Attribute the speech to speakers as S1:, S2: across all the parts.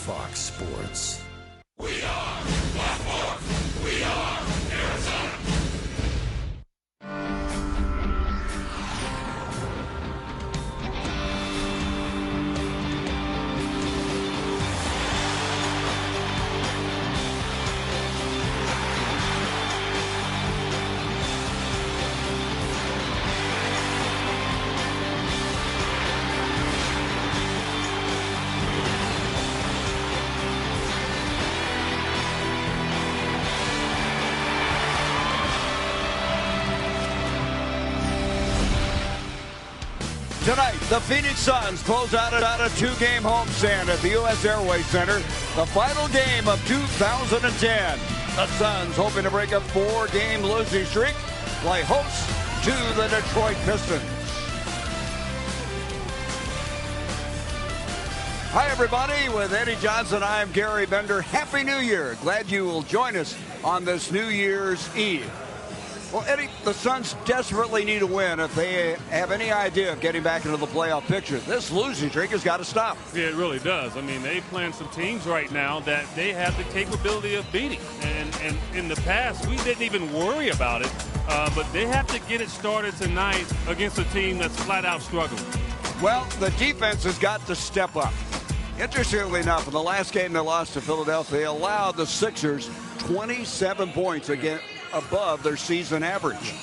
S1: Fox Sports.
S2: We are Black Force. We are Arizona.
S3: Tonight, the Phoenix Suns close out a two-game homestand at the U.S. Airways Center. The final game of 2010. The Suns, hoping to break a four-game losing streak, play host to the Detroit Pistons. Hi, everybody. With Eddie Johnson, I'm Gary Bender. Happy New Year. Glad you will join us on this New Year's Eve. Well, Eddie, the Suns desperately need a win if they have any idea of getting back into the playoff picture. This losing streak has got to stop.
S4: Yeah, it really does. I mean, they're playing some teams right now that they have the capability of beating. And in the past, we didn't even worry about it. But they have to get it started tonight against a team that's flat out struggling.
S3: Well, the defense has got to step up. Interestingly enough, in the last game they lost to Philadelphia, they allowed the Sixers 27 points again above their season average.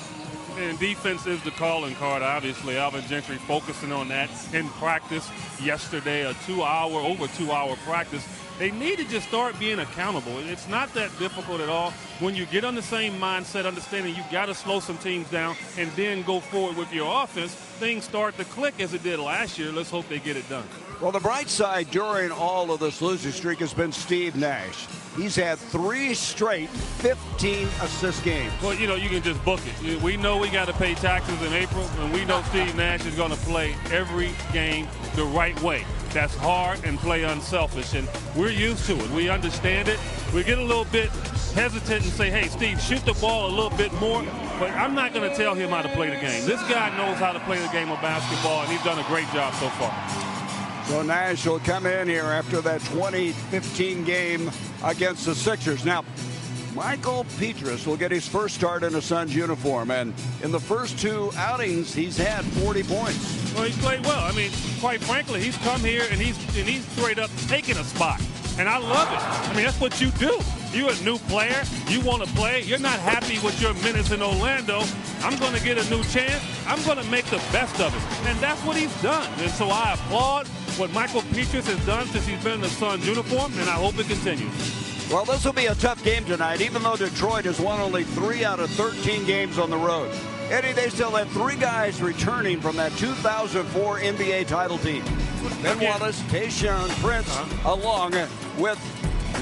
S4: And defense is the calling card, obviously. Alvin Gentry focusing on that in practice yesterday, over 2 hour practice. They need to just start being accountable. It's not that difficult at all. When you get on the same mindset, understanding you've got to slow some teams down and then go forward with your offense, things start to click as it did last year. Let's hope they get it done.
S3: Well, the bright side during all of this losing streak has been Steve Nash. He's had 3 straight 15-assist games.
S4: Well, you know, you can just book it. We know we got to pay taxes in April, and we know Steve Nash is going to play every game the right way. That's hard and play unselfish, and we're used to it. We understand it. We get a little bit hesitant and say, hey, Steve, shoot the ball a little bit more, but I'm not going to tell him how to play the game. This guy knows how to play the game of basketball, and he's done a great job so far.
S3: So Nash will come in here after that 2015 game against the Sixers. Now, Michael Petrus will get his first start in a Suns uniform, and in the first 2 outings, he's had 40 points.
S4: Well, he's played well. I mean, quite frankly, he's come here and he's straight up taking a spot, and I love it. I mean, that's what you do. You're a new player. You want to play. You're not happy with your minutes in Orlando. I'm going to get a new chance. I'm going to make the best of it, and that's what he's done. And so I applaud what Michael Petrus has done since he's been in the Suns uniform, and I hope it continues.
S3: Well, this will be a tough game tonight, even though Detroit has won only 3 out of 13 games on the road. Eddie, they still have 3 guys returning from that 2004 NBA title team. Ben Wallace, Tayshaun Prince, along with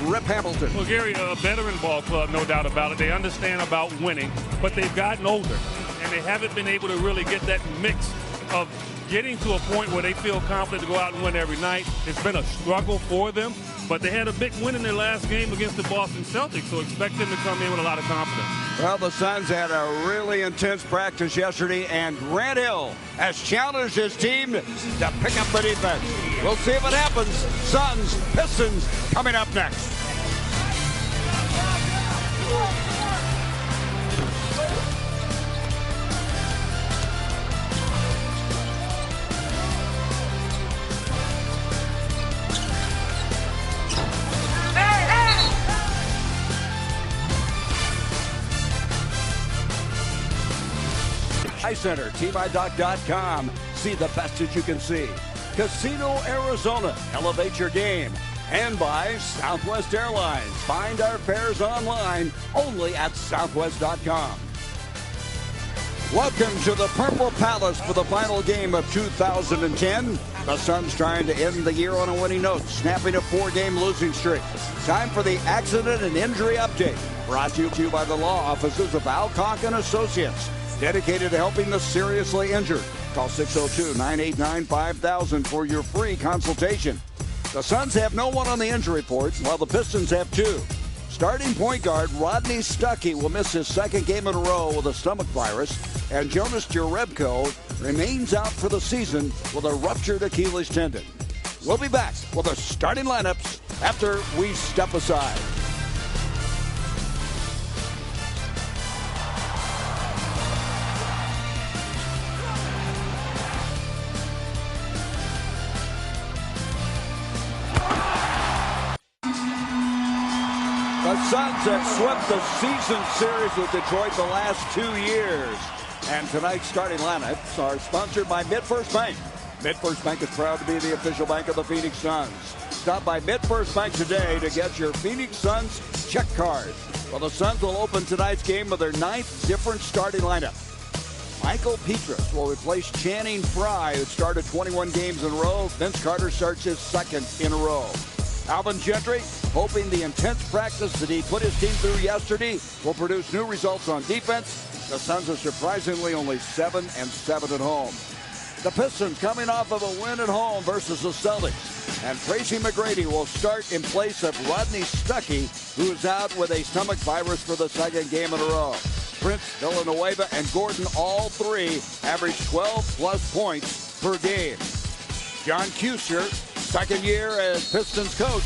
S3: Rip Hamilton.
S4: Well, Gary, a veteran ball club, no doubt about it. They understand about winning, but they've gotten older, and they haven't been able to really get that mix of getting to a point where they feel confident to go out and win every night. It's been a struggle for them, but they had a big win in their last game against the Boston Celtics, so expect them to come in with a lot of confidence.
S3: Well, the Suns had a really intense practice yesterday, and Grant Hill has challenged his team to pick up the defense. We'll see if it happens. Suns, Pistons coming up next. Center, TMIDoc.com. See the best that you can see. Casino Arizona, elevate your game. And by Southwest Airlines. Find our fares online only at Southwest.com. Welcome to the Purple Palace for the final game of 2010. The Suns trying to end the year on a winning note, snapping a 4-game losing streak. Time for the accident and injury update. Brought to you by the law offices of Alcock and Associates, dedicated to helping the seriously injured. Call 602-989-5000 for your free consultation. The Suns have no one on the injury report, while the Pistons have 2. Starting point guard Rodney Stuckey will miss his 2nd game in a row with a stomach virus, and Jonas Jerebko remains out for the season with a ruptured Achilles tendon. We'll be back with the starting lineups after we step aside. The Suns have swept the season series with Detroit the last 2 years. And tonight's starting lineups are sponsored by MidFirst Bank. MidFirst Bank is proud to be the official bank of the Phoenix Suns. Stop by MidFirst Bank today to get your Phoenix Suns check card. Well, the Suns will open tonight's game with their 9th different starting lineup. Michael Petrus will replace Channing Frye, who started 21 games in a row. Vince Carter starts his 2nd in a row. Alvin Gentry, hoping the intense practice that he put his team through yesterday will produce new results on defense. The Suns are surprisingly only 7-7 at home. The Pistons coming off of a win at home versus the Celtics. And Tracy McGrady will start in place of Rodney Stuckey, who is out with a stomach virus for the 2nd game in a row. Prince, Villanueva, and Gordon, all 3 average 12-plus points per game. John Kuester, 2nd year as Pistons coach.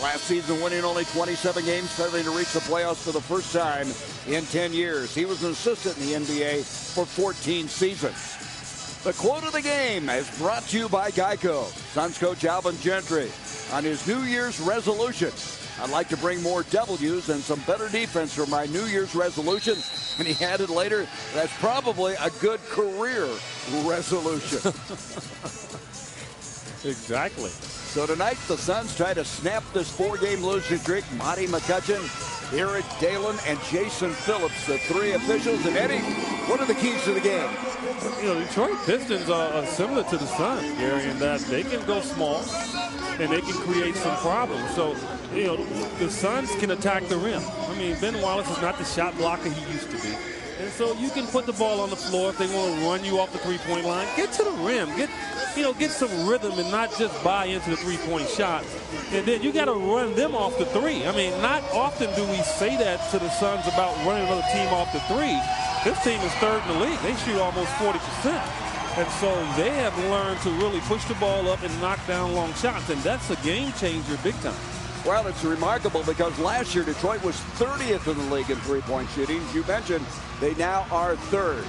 S3: Last season winning only 27 games, failing to reach the playoffs for the first time in 10 years. He was an assistant in the NBA for 14 seasons. The quote of the game is brought to you by Geico. Suns coach Alvin Gentry on his New Year's resolution. I'd like to bring more W's and some better defense for my New Year's resolution. And he added later, that's probably a good career resolution.
S4: Exactly.
S3: So tonight, the Suns try to snap this 4-game losing streak. Monty McCutcheon, Eric Dalen, and Jason Phillips, the 3 officials. And Eddie, what are the keys to the game?
S4: You know, Detroit Pistons are similar to the Suns, Gary, in that they can go small and they can create some problems. So, you know, the Suns can attack the rim. I mean, Ben Wallace is not the shot blocker he used to be. And so you can put the ball on the floor if they want to run you off the 3-point line. Get to the rim. Get some rhythm and not just buy into the 3-point shot. And then you got to run them off the 3. I mean, not often do we say that to the Suns about running another team off the 3. This team is 3rd in the league. They shoot almost 40%. And so they have learned to really push the ball up and knock down long shots. And that's a game changer big time.
S3: Well, it's remarkable because last year Detroit was 30th in the league in 3-point shooting. As you mentioned, they now are 3rd.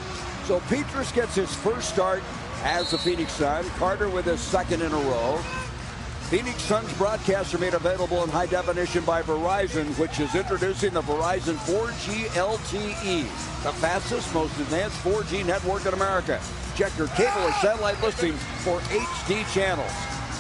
S3: So Petrus gets his first start as a Phoenix Sun. Carter with his 2nd in a row. Phoenix Suns broadcasts are made available in high definition by Verizon, which is introducing the Verizon 4G LTE, the fastest, most advanced 4G network in America. Check your cable or satellite listings for HD channels.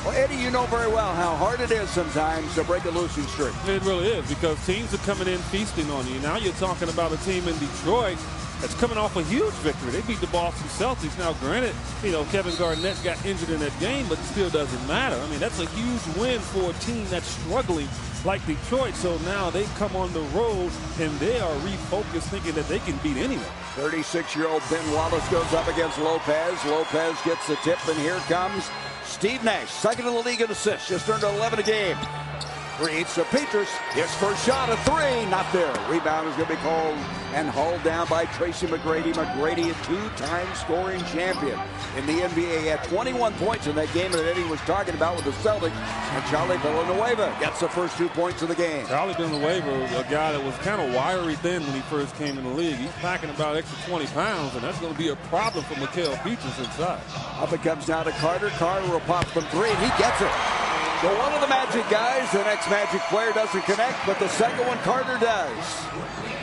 S3: Well, Eddie, you know very well how hard it is sometimes to break a losing streak.
S4: It really is, because teams are coming in feasting on you. Now you're talking about a team in Detroit that's coming off a huge victory. They beat the Boston Celtics. Now, granted, you know, Kevin Garnett got injured in that game, but it still doesn't matter. I mean, that's a huge win for a team that's struggling like Detroit. So now they come on the road, and they are refocused, thinking that they can beat anyone.
S3: 36-year-old Ben Wallace goes up against Lopez. Lopez gets the tip, and here comes Steve Nash, 2nd in the league in assists, just earned 11 a game. Reads to Petrus. His first shot, a 3, not there. Rebound is going to be called and hauled down by Tracy McGrady. McGrady, a 2-time scoring champion in the NBA. He had 21 points in that game that Eddie was talking about with the Celtics. And Charlie Villanueva gets the first 2 points of the game.
S4: Charlie Villanueva, a guy that was kind of wiry thin when he first came in the league. He's packing about extra 20 pounds, and that's going to be a problem for Mikal Petrus inside.
S3: Up it comes now to Carter. Carter will pop from 3, and he gets it. So one of the Magic guys, the next Magic player doesn't connect, but the second one Carter does.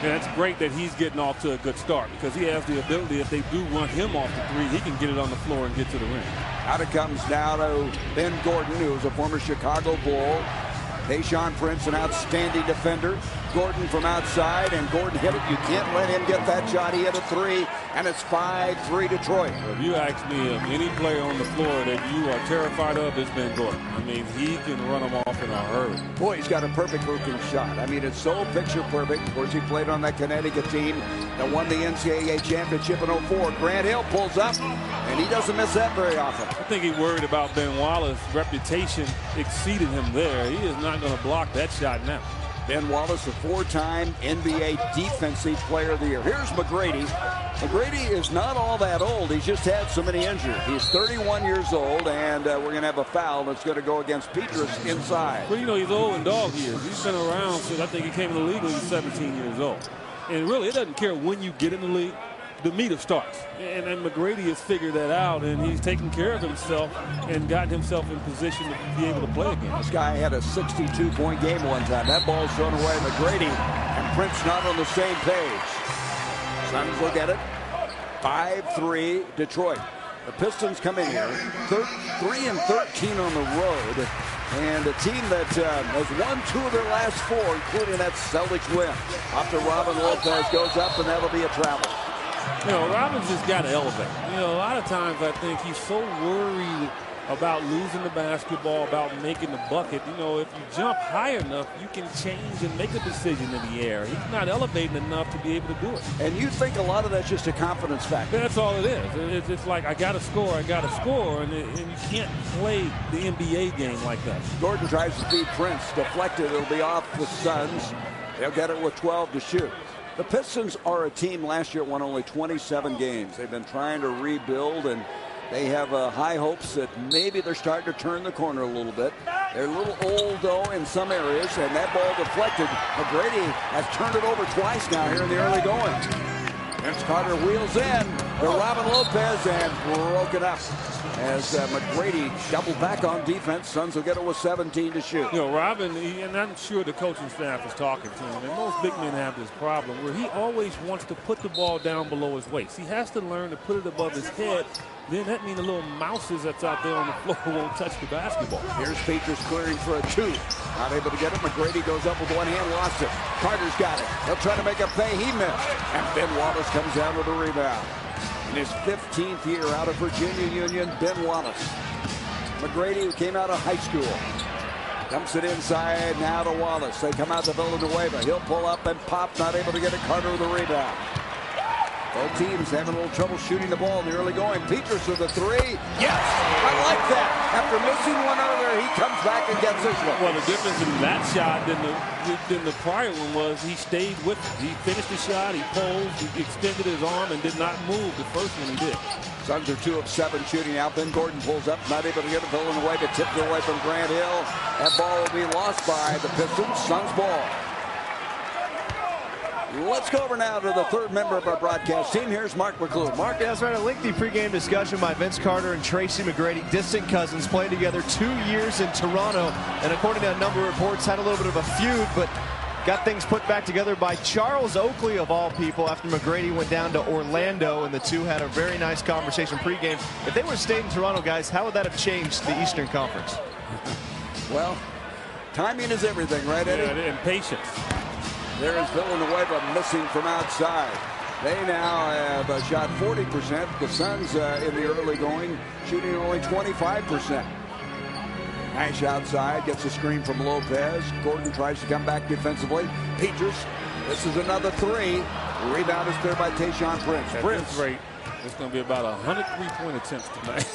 S4: And it's great that he's getting off to a good start, because he has the ability, if they do run him off the 3, he can get it on the floor and get to the rim.
S3: Out it comes now to Ben Gordon, who is a former Chicago Bull. Tayshaun Prince, an outstanding defender. Gordon from outside, and Gordon hit it. You can't let him get that shot. He hit a 3, and it's 5-3 Detroit.
S4: If you ask me of any player on the floor that you are terrified of, it's Ben Gordon. I mean, he can run them off in a hurry.
S3: Boy, he's got a perfect looking shot. I mean, it's so picture perfect. Of course, he played on that Connecticut team that won the NCAA championship in 04. Grant Hill pulls up, and he doesn't miss that very often.
S4: I think he's worried about Ben Wallace's reputation exceeding him there. He is not going to block that shot now.
S3: Ben Wallace, a 4-time NBA Defensive Player of the Year. Here's McGrady. McGrady is not all that old. He's just had so many injuries. He's 31 years old, and we're going to have a foul that's going to go against Petrus inside.
S4: Well, you know, he's old in dog years. He's been around since I think he came in the league when he was 17 years old. And really, it doesn't care when you get in the league. The meter starts. And McGrady has figured that out, and he's taken care of himself and gotten himself in position to be able to play again.
S3: This guy had a 62-point game one time. That ball's thrown away. McGrady and Prince not on the same page. Suns look at it. 5-3 Detroit. The Pistons come in here 3-13 on the road, and a team that has won 2 of their last 4, including that Celtics win. After Robin Lopez goes up, and that'll be a travel.
S4: You know, Robin's just got to elevate. You know, a lot of times I think he's so worried about losing the basketball, about making the bucket. You know, if you jump high enough, you can change and make a decision in the air. He's not elevating enough to be able to do it.
S3: And you think a lot of that's just a confidence factor.
S4: That's all it is. It's like, I got to score, and you can't play the NBA game like that.
S3: Gordon tries to beat Prince. Deflected. It'll be off the Suns. They'll get it with 12 to shoot. The Pistons are a team last year won only 27 games. They've been trying to rebuild, and they have high hopes that maybe they're starting to turn the corner a little bit. They're a little old, though, in some areas, and that ball deflected. McGrady has turned it over twice now here in the early going. Vince Carter wheels in to Robin Lopez and broken up as McGrady doubled back on defense. Suns will get it with 17 to shoot.
S4: You know, Robin, and I'm sure the coaching staff is talking to him, and most big men have this problem where he always wants to put the ball down below his waist. He has to learn to put it above his head. Then that means the little mouses that's out there on the floor won't touch the basketball.
S3: Here's Petrus clearing for a 2. Not able to get it. McGrady goes up with one hand, lost it. Carter's got it. He'll try to make a pay. He missed. And Ben Wallace comes down with a rebound. In his 15th year out of Virginia Union, Ben Wallace. McGrady, who came out of high school, dumps it inside now to Wallace. They come out to Villanueva. He'll pull up and pop. Not able to get it. Carter with a rebound. Both teams having a little trouble shooting the ball in the early going. Petrus with a 3. Yes! I like that. After missing one earlier, he comes back and gets this one.
S4: Well, the difference in that shot than the prior one was he stayed with it. He finished the shot, he posed, he extended his arm, and did not move. The first one he did.
S3: Suns are 2 of 7 shooting out. Then Gordon pulls up, not able to get it. Villanueva tipped away from Grant Hill. That ball will be lost by the Pistons. Suns ball. Let's go over now to the third member of our broadcast team. Here's Mark McClure. Mark.
S1: Yeah, that's right. A lengthy pregame discussion by Vince Carter and Tracy McGrady, distant cousins, playing together 2 years in Toronto. And according to a number of reports, had a little bit of a feud, but got things put back together by Charles Oakley, of all people, after McGrady went down to Orlando, and the two had a very nice conversation pregame. If they would have stayed in Toronto, guys, how would that have changed the Eastern Conference?
S3: Well, timing is everything, right, Eddie?
S4: Yeah, and patience.
S3: There is Villanueva missing from outside. They now have shot 40%. The Suns in the early going shooting only 25%. Nash outside gets a screen from Lopez. Gordon tries to come back defensively. Petrus, this is another 3. Rebound is cleared by Tayshaun Prince.
S4: At
S3: Prince.
S4: this rate, it's going to be about 100 3-point attempts tonight.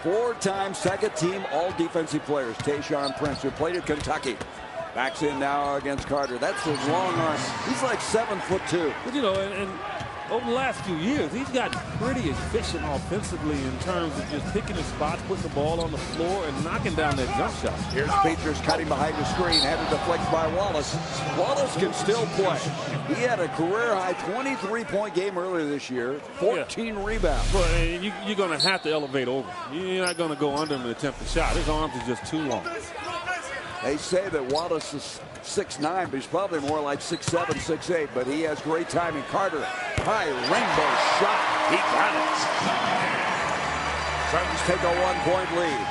S3: 4-time second team all defensive players. Tayshaun Prince, who played at Kentucky. Backs in now against Carter. That's his long arm. He's like 7'2".
S4: But you know, and over the last few years, he's gotten pretty efficient offensively in terms of just picking his spots, putting the ball on the floor, and knocking down that jump shot.
S3: Here's Petrus cutting behind the screen, had it deflected by Wallace. Wallace can still play. He had a career-high 23-point game earlier this year, 14 rebounds.
S4: Well, and you're going to have to elevate over him. You're not going to go under him and attempt a shot. His arms are just too long.
S3: They say that Wallace is 6'9", but he's probably more like 6'7", 6'8", but he has great timing. Carter, high rainbow shot. He got it. Suns take a 1-point lead.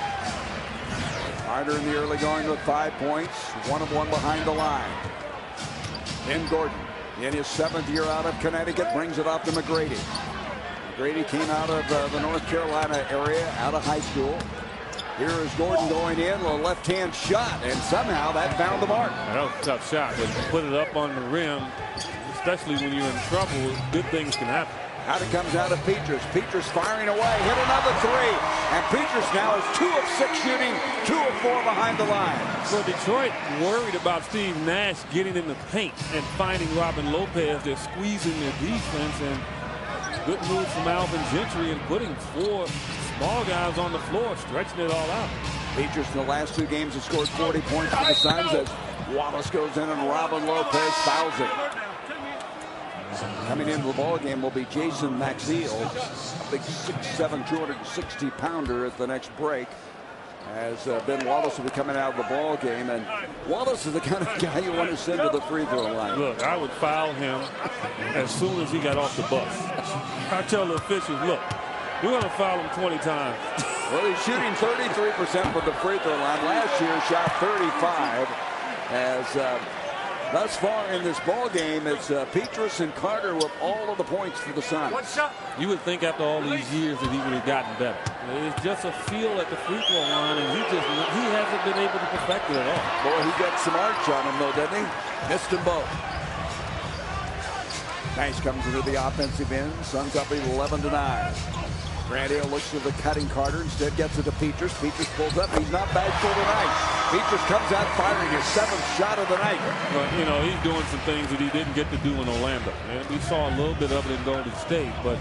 S3: Carter in the early going with 5 points, 1 of 1 behind the line. Then Gordon, in his 7th year out of Connecticut, brings it off to McGrady. McGrady came out of the North Carolina area, out of high school. Here is Gordon going in, a left-hand shot, and somehow that found the mark.
S4: That was a tough shot, but to put it up on the rim, especially when you're in trouble, good things can happen.
S3: Out it comes out of Petrus. Petrus firing away, hit another 3. And Petrus now is 2 of 6 shooting, 2 of 4 behind the line.
S4: Well, Detroit worried about Steve Nash getting in the paint and finding Robin Lopez. They're squeezing their defense, and good move from Alvin Gentry and putting 4 small guys on the floor, stretching it all out.
S3: Patriots in the last 2 games have scored 40 points for the Suns as Wallace goes in and Robin Lopez fouls it. Coming into the ball game will be Jason Maxiel, a big 6'7", 260-pounder at the next break. As Ben Wallace will be coming out of the ball game, and Wallace is the kind of guy you want to send to the free throw line.
S4: Look, I would foul him as soon as he got off the bus. I tell the officials, look, we're going to foul him 20 times.
S3: Well, he's shooting 33% from the free throw line. Last year, shot 35. As thus far in this ball game, it's Petrus and Carter with all of the points for the Suns.
S4: You would think after all these years that he would have gotten better. It's just a feel at the free throw line, and he hasn't been able to perfect it at all.
S3: Boy, he got some arch on him, though, didn't he? Missed them both. Nice comes into the offensive end. Suns up 11-9. Grant Hill looks to the cutting Carter. Instead gets it to Petrus. Petrus pulls up. He's not bad for the night. Petrus comes out firing his 7th shot of the night.
S4: But, you know, he's doing some things that he didn't get to do in Orlando. And we saw a little bit of it in Golden State. But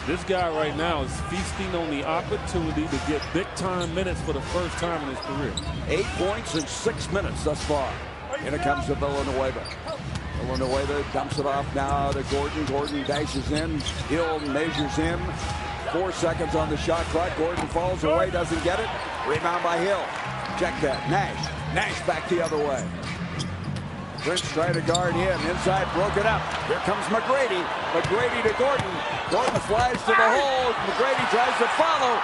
S4: this guy right now is feasting on the opportunity to get big-time minutes for the first time in his career.
S3: 8 points in 6 minutes thus far. And it comes to Villanueva. Villanueva dumps it off now to Gordon. Gordon dashes in. Hill measures him. 4 seconds on the shot clock. Gordon falls away, doesn't get it. Rebound by Hill. Check that. Nash. Nash back the other way. Prince trying to guard him. Inside, broken up. Here comes McGrady. McGrady to Gordon. Gordon flies to the hole. McGrady tries to follow.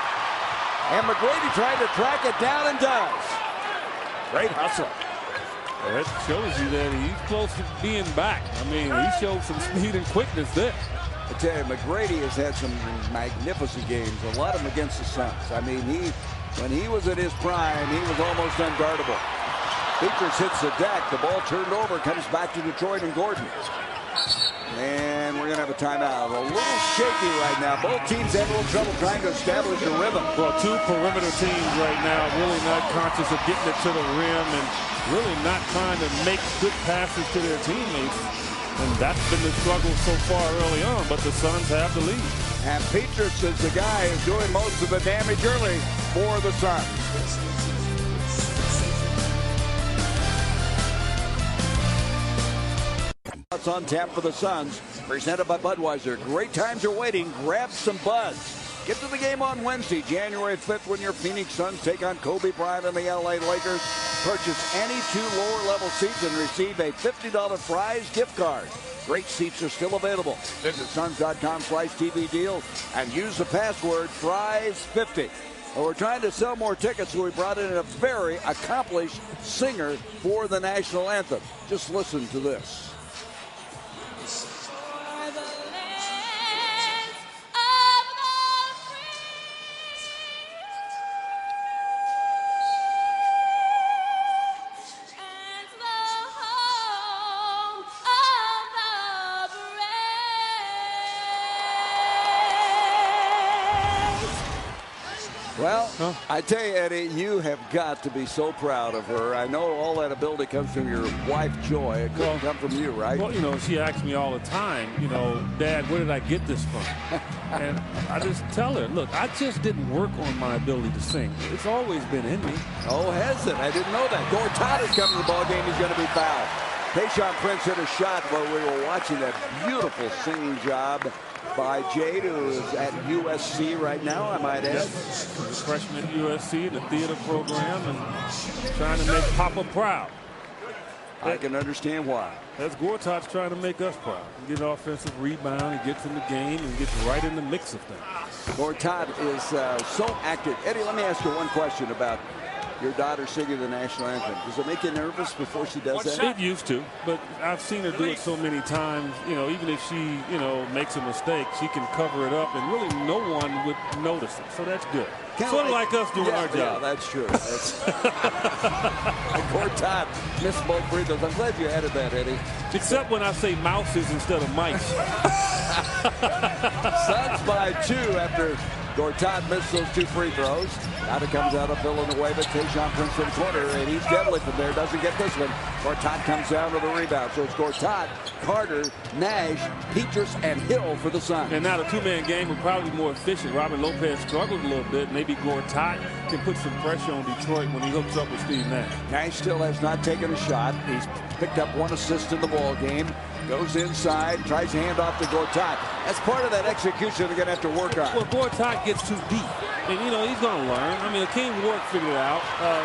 S3: And McGrady trying to track it down and does. Great hustle.
S4: Well, that shows you that he's close to being back. I mean, he showed some speed and quickness there.
S3: I tell you, McGrady has had some magnificent games, a lot of them against the Suns. I mean, when he was at his prime, he was almost unguardable. Petrus hits the deck. The ball turned over, comes back to Detroit and Gordon. And we're going to have a timeout. A little shaky right now. Both teams have a little trouble trying to establish a rhythm.
S4: Well, 2 perimeter teams right now really not conscious of getting it to the rim and really not trying to make good passes to their teammates. And that's been the struggle so far early on, but the Suns have the lead.
S3: And Petrus is the guy who's doing most of the damage early for the Suns. What's on tap for the Suns, presented by Budweiser. Great times are waiting. Grab some Buds. Get to the game on Wednesday, January 5th, when your Phoenix Suns take on Kobe Bryant and the LA Lakers. Purchase any 2 lower-level seats and receive a $50 prize gift card. Great seats are still available. Visit Suns.com/TV deal and use the password FRIES50. Well, we're trying to sell more tickets, so we brought in a very accomplished singer for the national anthem. Just listen to this. Well, I tell you, Eddie, you have got to be so proud of her. I know all that ability comes from your wife, Joy. It couldn't come from you, right?
S4: Well, you know, she asks me all the time, you know, Dad, where did I get this from? And I just tell her, look, I just didn't work on my ability to sing. It's always been in me.
S3: Oh, has it? I didn't know that. Gortat is coming to the ball game. He's going to be fouled. Tayshaun Prince hit a shot while we were watching that beautiful singing job by Jade, who is at USC right now, I might add.
S4: He's a freshman at USC in the theater program and trying to make Papa proud.
S3: I can understand why.
S4: That's Gortat's trying to make us proud. He gets an offensive rebound, he gets in the game, and gets right in the mix of things.
S3: Gortat is so active. Eddie, let me ask you one question about your daughter singing the national anthem. Does it make you nervous before she does that?
S4: It used to, but I've seen her do it so many times. You know, even if she, you know, makes a mistake, she can cover it up, and really no one would notice it. So that's good. Sort of like us doing our job.
S3: Yeah, that's true. Gortat missed both free throws. I'm glad you added that, Eddie.
S4: Except when I say mouses instead of mice.
S3: Suns by 2 after Gortat missed those 2 free throws. Now it comes out of Villanueva. Tayshaun Prince in the corner, and he's deadly from there. Doesn't get this one. Gortat comes down to the rebound. So it's Gortat, Carter, Nash, Petrus, and Hill for the Suns.
S4: And now the two-man game will probably be more efficient. Robin Lopez struggled a little bit. Maybe Gortat can put some pressure on Detroit when he hooks up with Steve Nash.
S3: Nash still has not taken a shot. He's picked up 1 assist in the ball game. Goes inside, tries to hand off to Gortat. That's part of that execution they're going to have to work on.
S4: Well, Gortat gets too deep. And, you know, he's going to learn. I mean, Akeem Ward figured it out.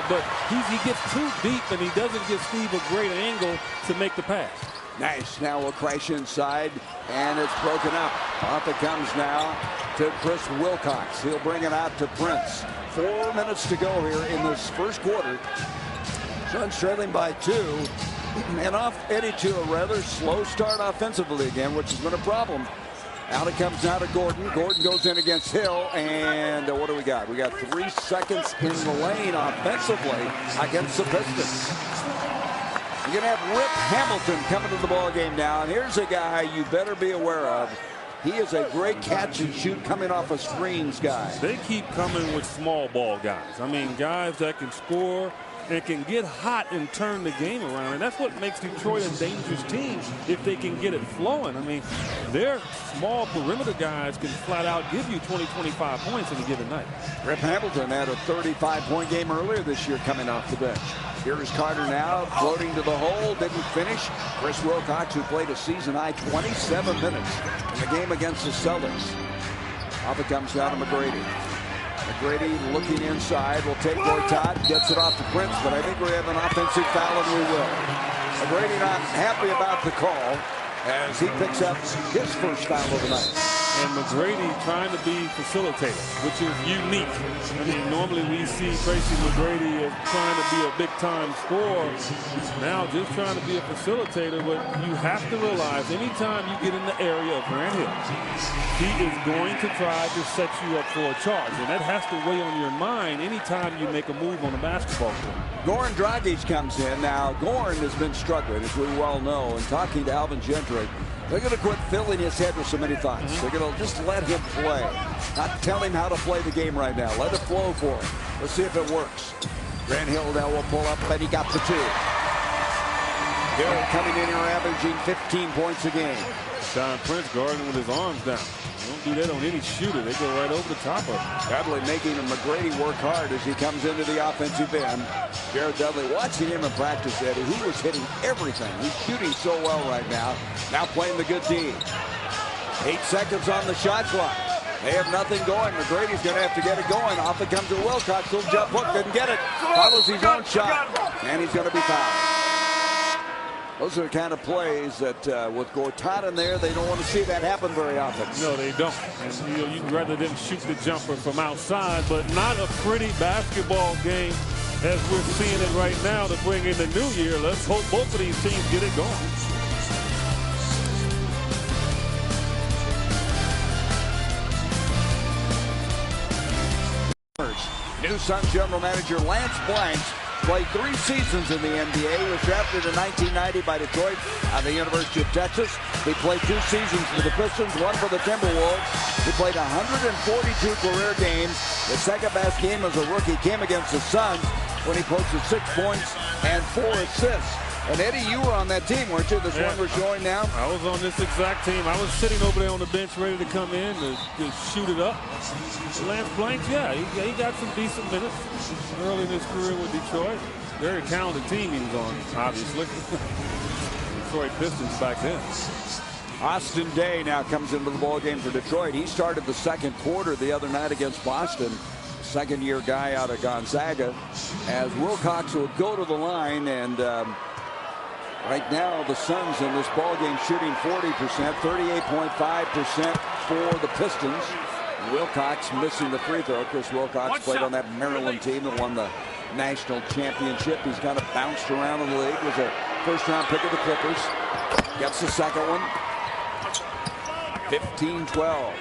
S4: But he gets too deep, and he doesn't give Steve a great angle to make the pass.
S3: Nash now will crash inside, and it's broken up. Off it comes now to Chris Wilcox. He'll bring it out to Prince. 4 minutes to go here in this first quarter. Suns trailing by 2. And off Eddie to a rather slow start offensively again, which has been a problem. Out it comes now to Gordon. Gordon goes in against Hill, and what do we got? We got 3 seconds in the lane offensively against the Pistons. You're going to have Rip Hamilton coming to the ball game now, and here's a guy you better be aware of. He is a great catch and shoot coming off of screens guy.
S4: They keep coming with small ball guys. I mean, guys that can score and can get hot and turn the game around. And that's what makes Detroit a dangerous team if they can get it flowing. I mean, their small perimeter guys can flat out give you 20, 25 points in a given night.
S3: Rip Hamilton had a 35-point game earlier this year coming off the bench. Here is Carter now, floating to the hole, didn't finish. Chris Wilcox, who played a season-high 27 minutes in the game against the Celtics. Off it comes down to McGrady. McGrady looking inside, will take Gortat, gets it off to Prince, but I think we have an offensive foul, and we will. McGrady not happy about the call as he picks up his first foul of the night.
S4: And McGrady trying to be facilitator, which is unique. I mean, normally we see Tracy McGrady as trying to be a big-time scorer. Now just trying to be a facilitator, but you have to realize anytime you get in the area of Grant Hill, he is going to try to set you up for a charge. And that has to weigh on your mind anytime you make a move on the basketball court.
S3: Goran Dragic comes in. Now, Goran has been struggling, as we well know, and talking to Alvin Gentry. They're going to quit filling his head with so many thoughts. They're going to just let him play. Not tell him how to play the game right now. Let it flow for him. Let's see if it works. Grant Hill now will pull up, but he got the 2. Garrett coming in here averaging 15 points a game.
S4: Tayshaun Prince guarding with his arms down. They don't do that on any shooter. They go right over the top of him.
S3: Dudley making McGrady work hard as he comes into the offensive end. Jared Dudley, watching him in practice, Eddie, he was hitting everything. He's shooting so well right now. Now playing the good D. 8 seconds on the shot clock. They have nothing going. McGrady's going to have to get it going. Off it comes to Wilcox. Little jump hook, didn't get it. Follows his own shot, and he's going to be fouled. Those are the kind of plays that with Gortat in there, they don't want to see that happen very often.
S4: No, they don't. And, you know, you'd rather them shoot the jumper from outside, but not a pretty basketball game as we're seeing it right now to bring in the new year. Let's hope both of these teams get it going.
S3: New Suns general manager Lance Blanks played 3 seasons in the NBA. He was drafted in 1990 by Detroit out of the University of Texas. He played 2 seasons for the Pistons, 1 for the Timberwolves. He played 142 career games. His second best game as a rookie came against the Suns when he posted 6 points and 4 assists. And Eddie, you were on that team, weren't you? This one we're showing now.
S4: I was on this exact team. I was sitting over there on the bench ready to come in to shoot it up. Lance Blanks, yeah, he got some decent minutes early in his career with Detroit. Very talented team he was on, obviously. Detroit Pistons back then.
S3: Austin Day now comes into the ball game for Detroit. He started the second quarter the other night against Boston. Second-year guy out of Gonzaga. As Wilcox will go to the line, and right now the Suns in this ball game shooting 40%, 38.5% for the Pistons. Wilcox missing the free throw. Chris Wilcox played on that Maryland team that won the national championship. He's kind of bounced around in the league. Was a first-round pick of the Clippers. Gets the second one. 15-12.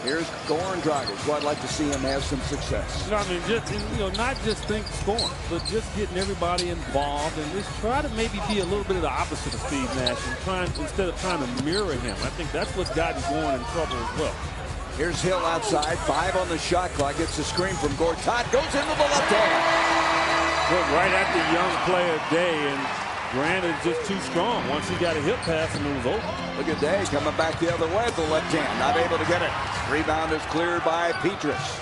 S3: Here's Goran Dragic. Well, I'd like to see him have some success.
S4: I mean, just, you know, not just think scoring, but just getting everybody involved and just try to maybe be a little bit of the opposite of Steve Nash and instead of trying to mirror him. I think that's what's gotten Goran in trouble as well.
S3: Here's Hill outside. 5 on the shot clock. Gets a screen from Gortat. Goes into the left hand.
S4: Look, right at the young player Day, and Grant is just too strong. Once he got a hip pass and it was open.
S3: Look at Day coming back the other way at the left hand. Not able to get it. Rebound is cleared by Petrus.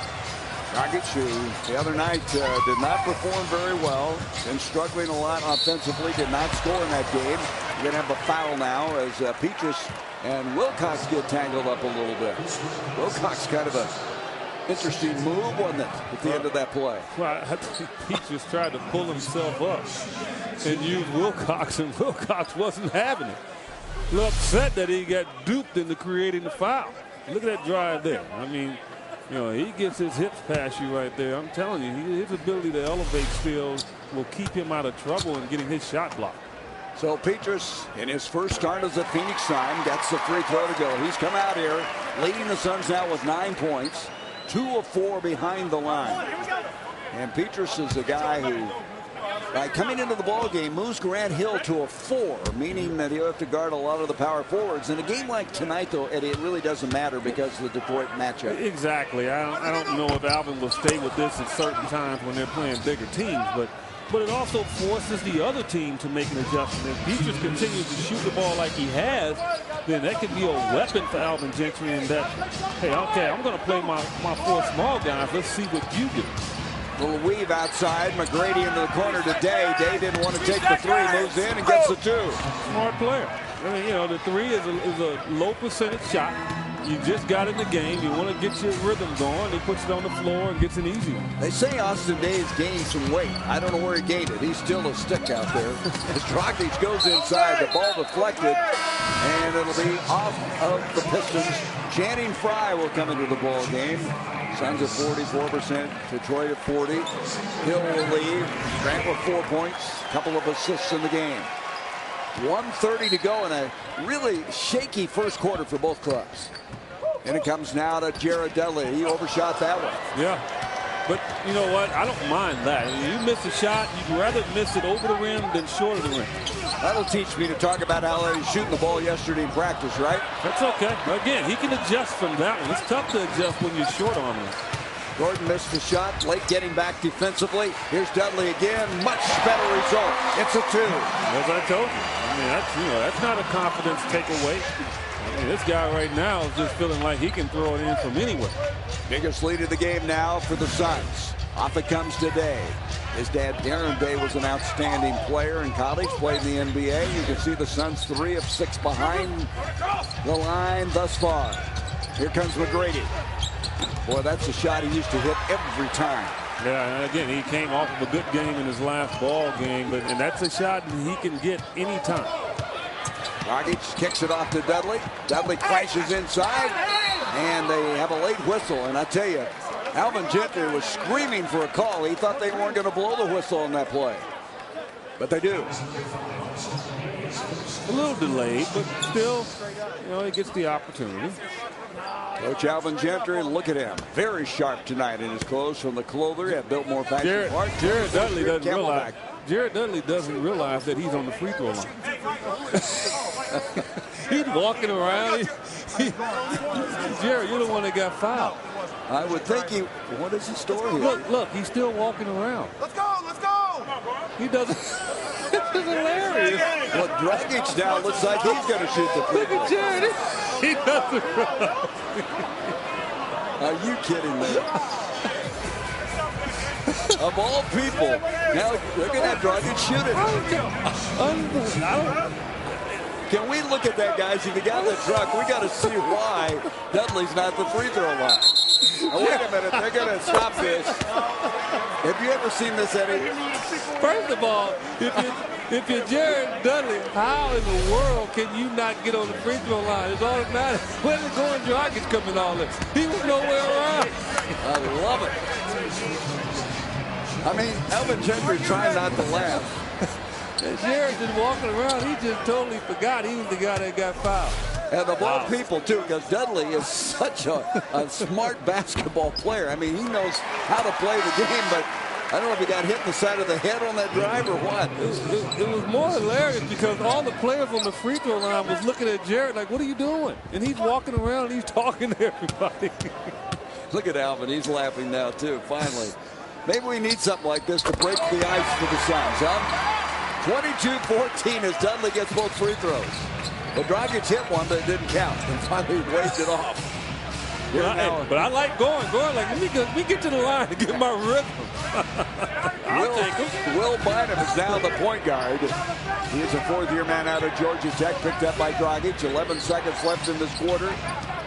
S3: Dragic, who the other night did not perform very well. Been struggling a lot offensively. Did not score in that game. We're going to have a foul now as Petrus and Wilcox get tangled up a little bit. Wilcox kind of a interesting move, wasn't it, at the end of that play?
S4: Well, I think Petrus tried to pull himself up and use Wilcox, and Wilcox wasn't having it. A little upset that he got duped into creating the foul. Look at that drive there. I mean, you know, he gets his hips past you right there. I'm telling you, his ability to elevate still will keep him out of trouble and getting his shot blocked.
S3: So Petrus, in his first start as a Phoenix Sun, gets the free throw to go. He's come out here, leading the Suns now with 9 points, 2 of 4 behind the line. And Petrus is a guy who, coming into the ball game, moves Grant Hill to a 4, meaning that he'll have to guard a lot of the power forwards. In a game like tonight, though, Eddie, it really doesn't matter because of the Detroit matchup.
S4: Exactly. I don't know if Alvin will stay with this at certain times when they're playing bigger teams, but it also forces the other team to make an adjustment. If Petrus continues to shoot the ball like he has, then that could be a weapon for Alvin Gentry in that, hey, okay, I'm going to play my 4 small guys. Let's see what you do.
S3: Little weave outside. McGrady into the corner to Day. Day didn't want to take the 3. Moves in and gets the 2.
S4: Smart player. I mean, you know, the 3 is a low percentage shot. You just got in the game. You want to get your rhythm going. He puts it on the floor and gets an easy one.
S3: They say Austin Days gained some weight. I don't know where he gained it. He's still a stick out there. As Dragic goes inside, the ball deflected, and it'll be off of the Pistons. Channing Frye will come into the ball game. Suns at 44%, Detroit at 40. Hill will leave. Grant with 4 points, a couple of assists in the game. 1:30 to go in a really shaky first quarter for both clubs. And it comes now to Jared Dudley. He overshot that one.
S4: Yeah. But you know what? I don't mind that. You miss a shot, you'd rather miss it over the rim than short of the rim.
S3: That'll teach me to talk about how he was shooting the ball yesterday in practice, right?
S4: That's okay. Again, he can adjust from that one. It's tough to adjust when you're short on him.
S3: Gordon missed the shot, late getting back defensively. Here's Dudley again, much better result. It's a 2.
S4: As I told you, I mean, that's not a confidence takeaway. I mean, this guy right now is just feeling like he can throw it in from anywhere.
S3: Biggest lead of the game now for the Suns. Off it comes to Day. His dad, Darren Day, was an outstanding player in college, played in the NBA. You can see the Suns 3 of 6 behind the line thus far. Here comes McGrady. Boy, that's a shot he used to hit every time.
S4: Yeah, and again, he came off of a good game in his last ball game, and that's a shot he can get anytime.
S3: Dragic kicks it off to Dudley. Dudley crashes inside, and they have a late whistle. And I tell you, Alvin Gentry was screaming for a call. He thought they weren't going to blow the whistle on that play. But they do.
S4: A little delayed, but still, you know, he gets the opportunity.
S3: Coach Alvin Gentry, look at him. Very sharp tonight in his clothes from the clother at Biltmore Fashion Park.
S4: Jared Dudley doesn't realize. Jared Dudley doesn't realize that he's on the free throw line. He's walking around. Jared, you're the one that got fouled.
S3: I would think he. What is the story here?
S4: Look, he's still walking around.
S2: Let's go, let's go.
S4: He doesn't. This is hilarious.
S3: Well, Dragic now looks like he's going to shoot the free throw.
S4: Look at Jared. He doesn't realize.
S3: Are you kidding me? Of all people, now look at that Dragic shooting. Can we look at that, guys? If you got the truck, we got to see why Dudley's not the free throw line. Now, wait a minute, they're going to stop this. Have you ever seen this, Eddie?
S4: First of all, if you're Jared Dudley, how in the world can you not get on the free throw line? It's all that matters. Where's the going Dragic coming all this? He was nowhere around.
S3: I love it. I mean, Alvin Gentry trying not to laugh.
S4: Jared's just walking around. He just totally forgot he was the guy that got fouled.
S3: And of all people, too, because Dudley is such a smart basketball player. I mean, he knows how to play the game, but I don't know if he got hit in the side of the head on that drive or what.
S4: It was more hilarious because all the players on the free throw line was looking at Jared like, what are you doing? And he's walking around and he's talking to everybody.
S3: Look at Alvin. He's laughing now, too, finally. Maybe we need something like this to break the ice for the Suns, huh? 22-14 as Dudley gets both free throws. But Dragic hit one, but it didn't count. And finally waved it off.
S4: But I like going like, let me get to the line and get my rhythm. I'll take him.
S3: Will Bynum is now the point guard. He is a fourth-year man out of Georgia Tech, picked up by Dragic. 11 seconds left in this quarter.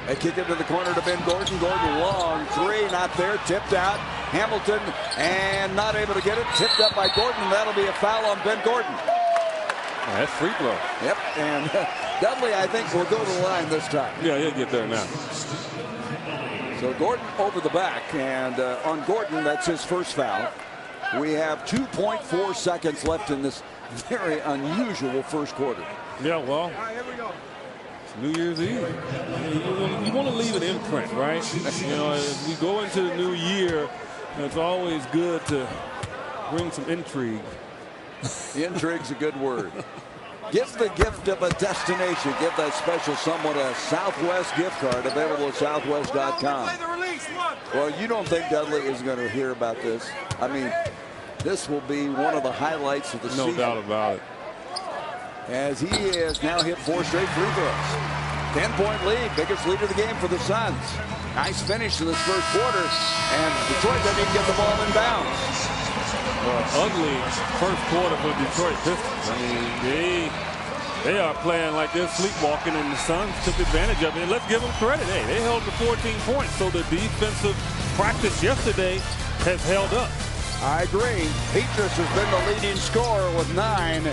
S3: They kick it to the corner to Ben Gordon. Gordon long three, not there, tipped out. Hamilton, and not able to get it. Tipped up by Gordon. That'll be a foul on Ben Gordon.
S4: That's free throw.
S3: Yep, and Dudley, I think, will go to the line this time.
S4: Yeah, he'll get there now.
S3: So Gordon over the back, and on Gordon, that's his first foul. We have 2.4 seconds left in this very unusual first quarter.
S4: Yeah, well, it's New Year's Eve. You want to leave an imprint, right? You know, as we go into the new year, it's always good to bring some intrigue.
S3: Intrigue's a good word. Give the gift of a destination. Give that special someone a Southwest gift card available at Southwest.com. Well, you don't think Dudley is going to hear about this? I mean, this will be one of the highlights of the season.
S4: No doubt about it.
S3: As he has now hit 4 straight free throws. 10-point lead, biggest lead of the game for the Suns. Nice finish in this first quarter, and Detroit doesn't even get the ball in bounds.
S4: Ugly first quarter for Detroit Pistons. I mean, they are playing like they're sleepwalking, and the Suns took advantage of it. And let's give them credit. Hey, they held to 14 points, so the defensive practice yesterday has held up.
S3: I agree. Petrus has been the leading scorer with 9.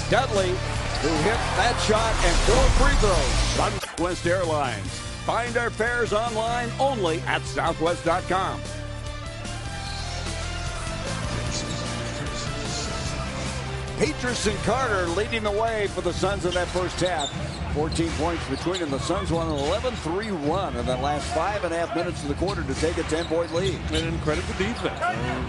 S3: Dudley, who hit that shot and 4 free throws. Southwest Airlines. Find our fares online only at Southwest.com. Petrus and Carter leading the way for the Suns in that first half. 14 points between them. The Suns won an 11-3 run in the last 5.5 minutes of the quarter to take a 10-point lead.
S4: And credit to defense.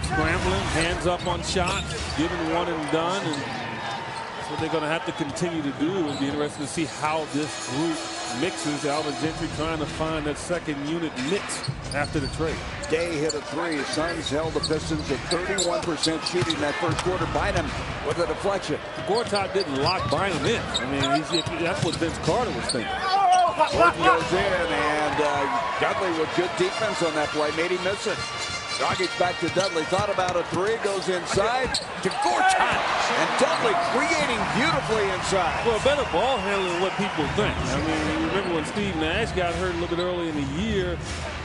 S4: Scrambling, hands up on shots, giving one and done. And that's what they're going to have to continue to do. It'll be interesting to see how this group mixes. Alvin Gentry trying to find that second unit mix after the trade.
S3: Day hit a 3. Suns held the Pistons at 31% shooting that first quarter. Bynum with a deflection.
S4: Gortat didn't lock Bynum in. I mean, that's what Vince Carter was thinking.
S3: Gordon goes in, and Dudley with good defense on that play made him miss it. Dragic back to Dudley. Thought about a 3. Goes inside to Gortat. And Dudley creating beautifully inside.
S4: Well, better ball handling than what people think. I mean, you remember when Steve Nash got hurt a little bit early in the year,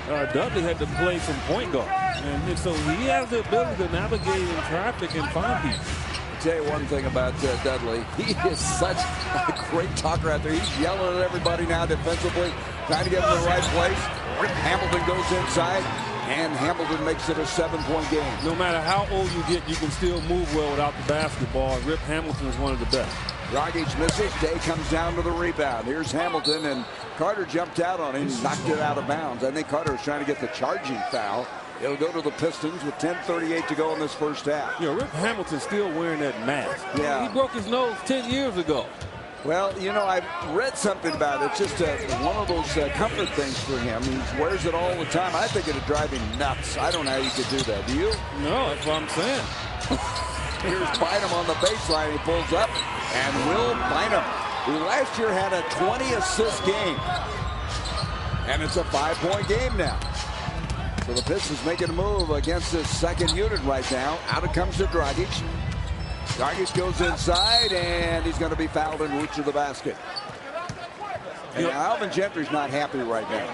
S4: Dudley had to play some point guard. And so he has the ability to navigate in traffic and find people.
S3: I'll tell you one thing about Dudley. He is such a great talker out there. He's yelling at everybody now defensively, trying to get him in the right place. Rip Hamilton goes inside. And Hamilton makes it a 7-point game.
S4: No matter how old you get, you can still move well without the basketball. Rip Hamilton is one of the best.
S3: Dragic misses. Day comes down to the rebound. Here's Hamilton, and Carter jumped out on him, knocked it out of bounds. I think Carter was trying to get the charging foul. It'll go to the Pistons with 10:38 to go in this first half.
S4: You know, Rip Hamilton's still wearing that mask.
S3: Yeah.
S4: He broke his nose 10 years ago.
S3: Well, you know, I've read something about it. It's just one of those comfort things for him. He wears it all the time. I think it'd drive him nuts. I don't know how you could do that. Do you?
S4: No, that's what I'm saying.
S3: Here's Bynum on the baseline. He pulls up. And Will Bynum, who last year had a 20-assist game. And it's a 5-point game now. So the Pistons making a move against this second unit right now. Out it comes to Dragic. Dragic goes inside, and he's going to be fouled and root to the basket. And Alvin Gentry's not happy right now.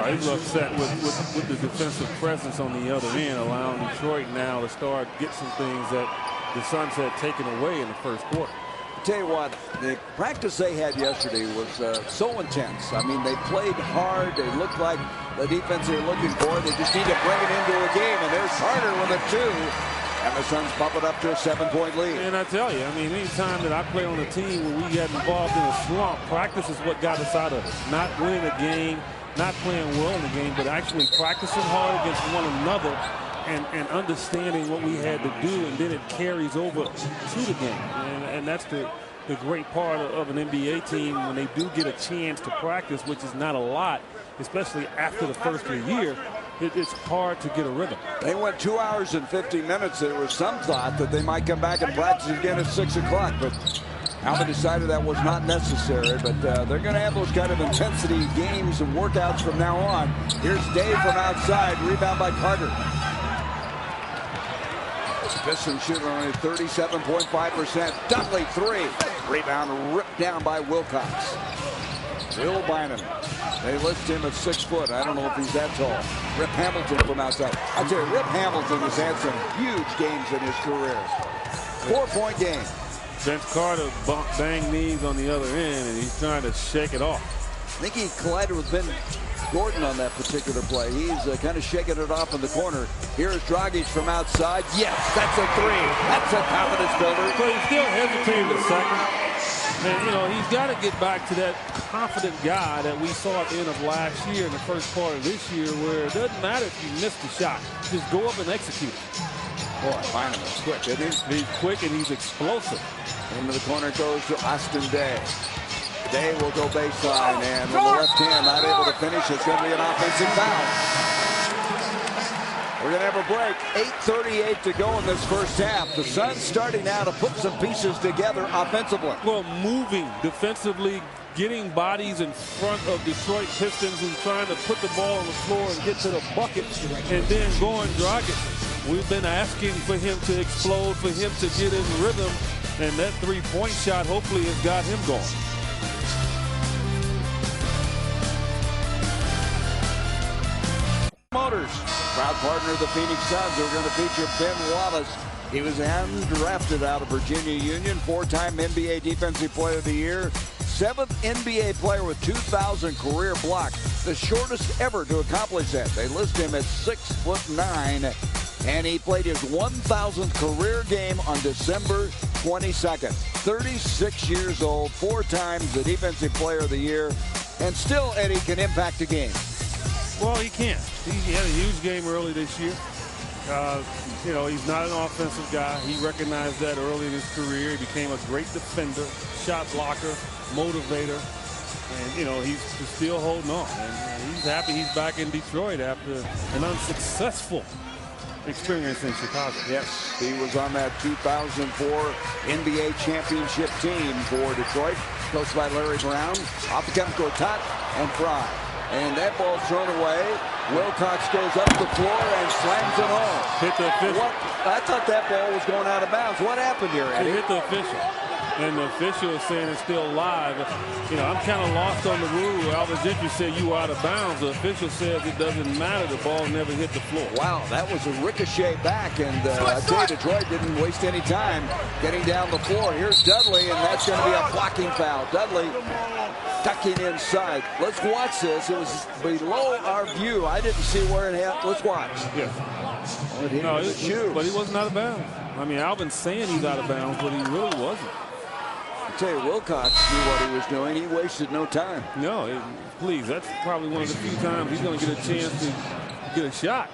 S4: He's upset with the defensive presence on the other end, allowing Detroit now to start get some things that the Suns had taken away in the first quarter.
S3: I'll tell you what, the practice they had yesterday was so intense. I mean, they played hard. They looked like the defense they were looking for. They just need to bring it into a game, and there's Carter with a 2. And the Suns bump it up to a 7-point lead.
S4: And I tell you, I mean, any time that I play on a team where we get involved in a slump, practice is what got us out of it. Not winning a game, not playing well in the game, but actually practicing hard against one another and understanding what we had to do, and then it carries over to the game. And that's the great part of an NBA team when they do get a chance to practice, which is not a lot, especially after the first of the year. It's hard to get a rhythm.
S3: They went 2 hours and 50 minutes. There was some thought that they might come back and practice again at 6 o'clock, but Alvin decided that was not necessary. But they're going to have those kind of intensity games and workouts from now on. Here's Dave from outside. Rebound by Carter. Pistons shooting only 37.5%. Dudley, 3. Rebound ripped down by Wilcox. Will Bynum. They list him at 6 foot. I don't know if he's that tall. Rip Hamilton from outside. I tell you, Rip Hamilton has had some huge games in his career. 4-point game.
S4: Vince Carter banged knees on the other end, and he's trying to shake it off.
S3: I think he collided with Ben Gordon on that particular play. He's kind of shaking it off in the corner. Here's Dragic from outside. Yes, that's a 3. That's a confidence builder.
S4: But he's still hesitating a second. And, you know, he's got to get back to that confident guy that we saw at the end of last year and the first part of this year, where it doesn't matter if you miss the shot. Just go up and execute it.
S3: Boy, Bynum is quick, isn't he?
S4: He's quick and he's explosive.
S3: Into the corner goes to Austin Day. Day will go baseline, and with the left hand not able to finish, it's going to be an offensive foul. We're going to have a break. 8:38 to go in this first half. The Suns starting now to put some pieces together offensively.
S4: Well, moving defensively, getting bodies in front of Detroit Pistons and trying to put the ball on the floor and get to the bucket, and then going Dragic. We've been asking for him to explode, for him to get in rhythm, and that three-point shot hopefully has got him going.
S3: Motors, proud partner of the Phoenix Suns, who are going to feature Ben Wallace. He was undrafted out of Virginia Union, 4-time NBA Defensive Player of the Year, 7th NBA player with 2,000 career blocks, the shortest ever to accomplish that. They list him at 6'9", and he played his 1,000th career game on December 22nd. 36 years old, 4 times the Defensive Player of the Year, and still, Eddie, can impact a game.
S4: Well, he can't. He had a huge game early this year. You know, he's not an offensive guy. He recognized that early in his career. He became a great defender, shot blocker, motivator. And, you know, he's still holding on. And he's happy he's back in Detroit after an unsuccessful experience in Chicago.
S3: Yes, he was on that 2004 NBA championship team for Detroit, coached by Larry Brown. Off the comes Gortat and Fry. And that ball's thrown away. Wilcox goes up the floor and slams it home.
S4: Hit the official.
S3: I thought that ball was going out of bounds. What happened here, Eddie?
S4: It hit the official. And the official is saying it's still live. You know, I'm kind of lost on the rule. Alvin Gentry said you were out of bounds. The official says it doesn't matter. The ball never hit the floor.
S3: Wow, that was a ricochet back. And I tell you, Detroit didn't waste any time getting down the floor. Here's Dudley, and that's going to be a blocking foul. Dudley tucking inside. Let's watch this. It was below our view. I didn't see where it happened. Let's watch.
S4: Yeah.
S3: No,
S4: but he wasn't out of bounds. I mean, Alvin's saying he's out of bounds, but he really wasn't.
S3: I tell you, Wilcox knew what he was doing. He wasted no time.
S4: No, please, that's probably one of the few times he's going to get a chance to get a shot.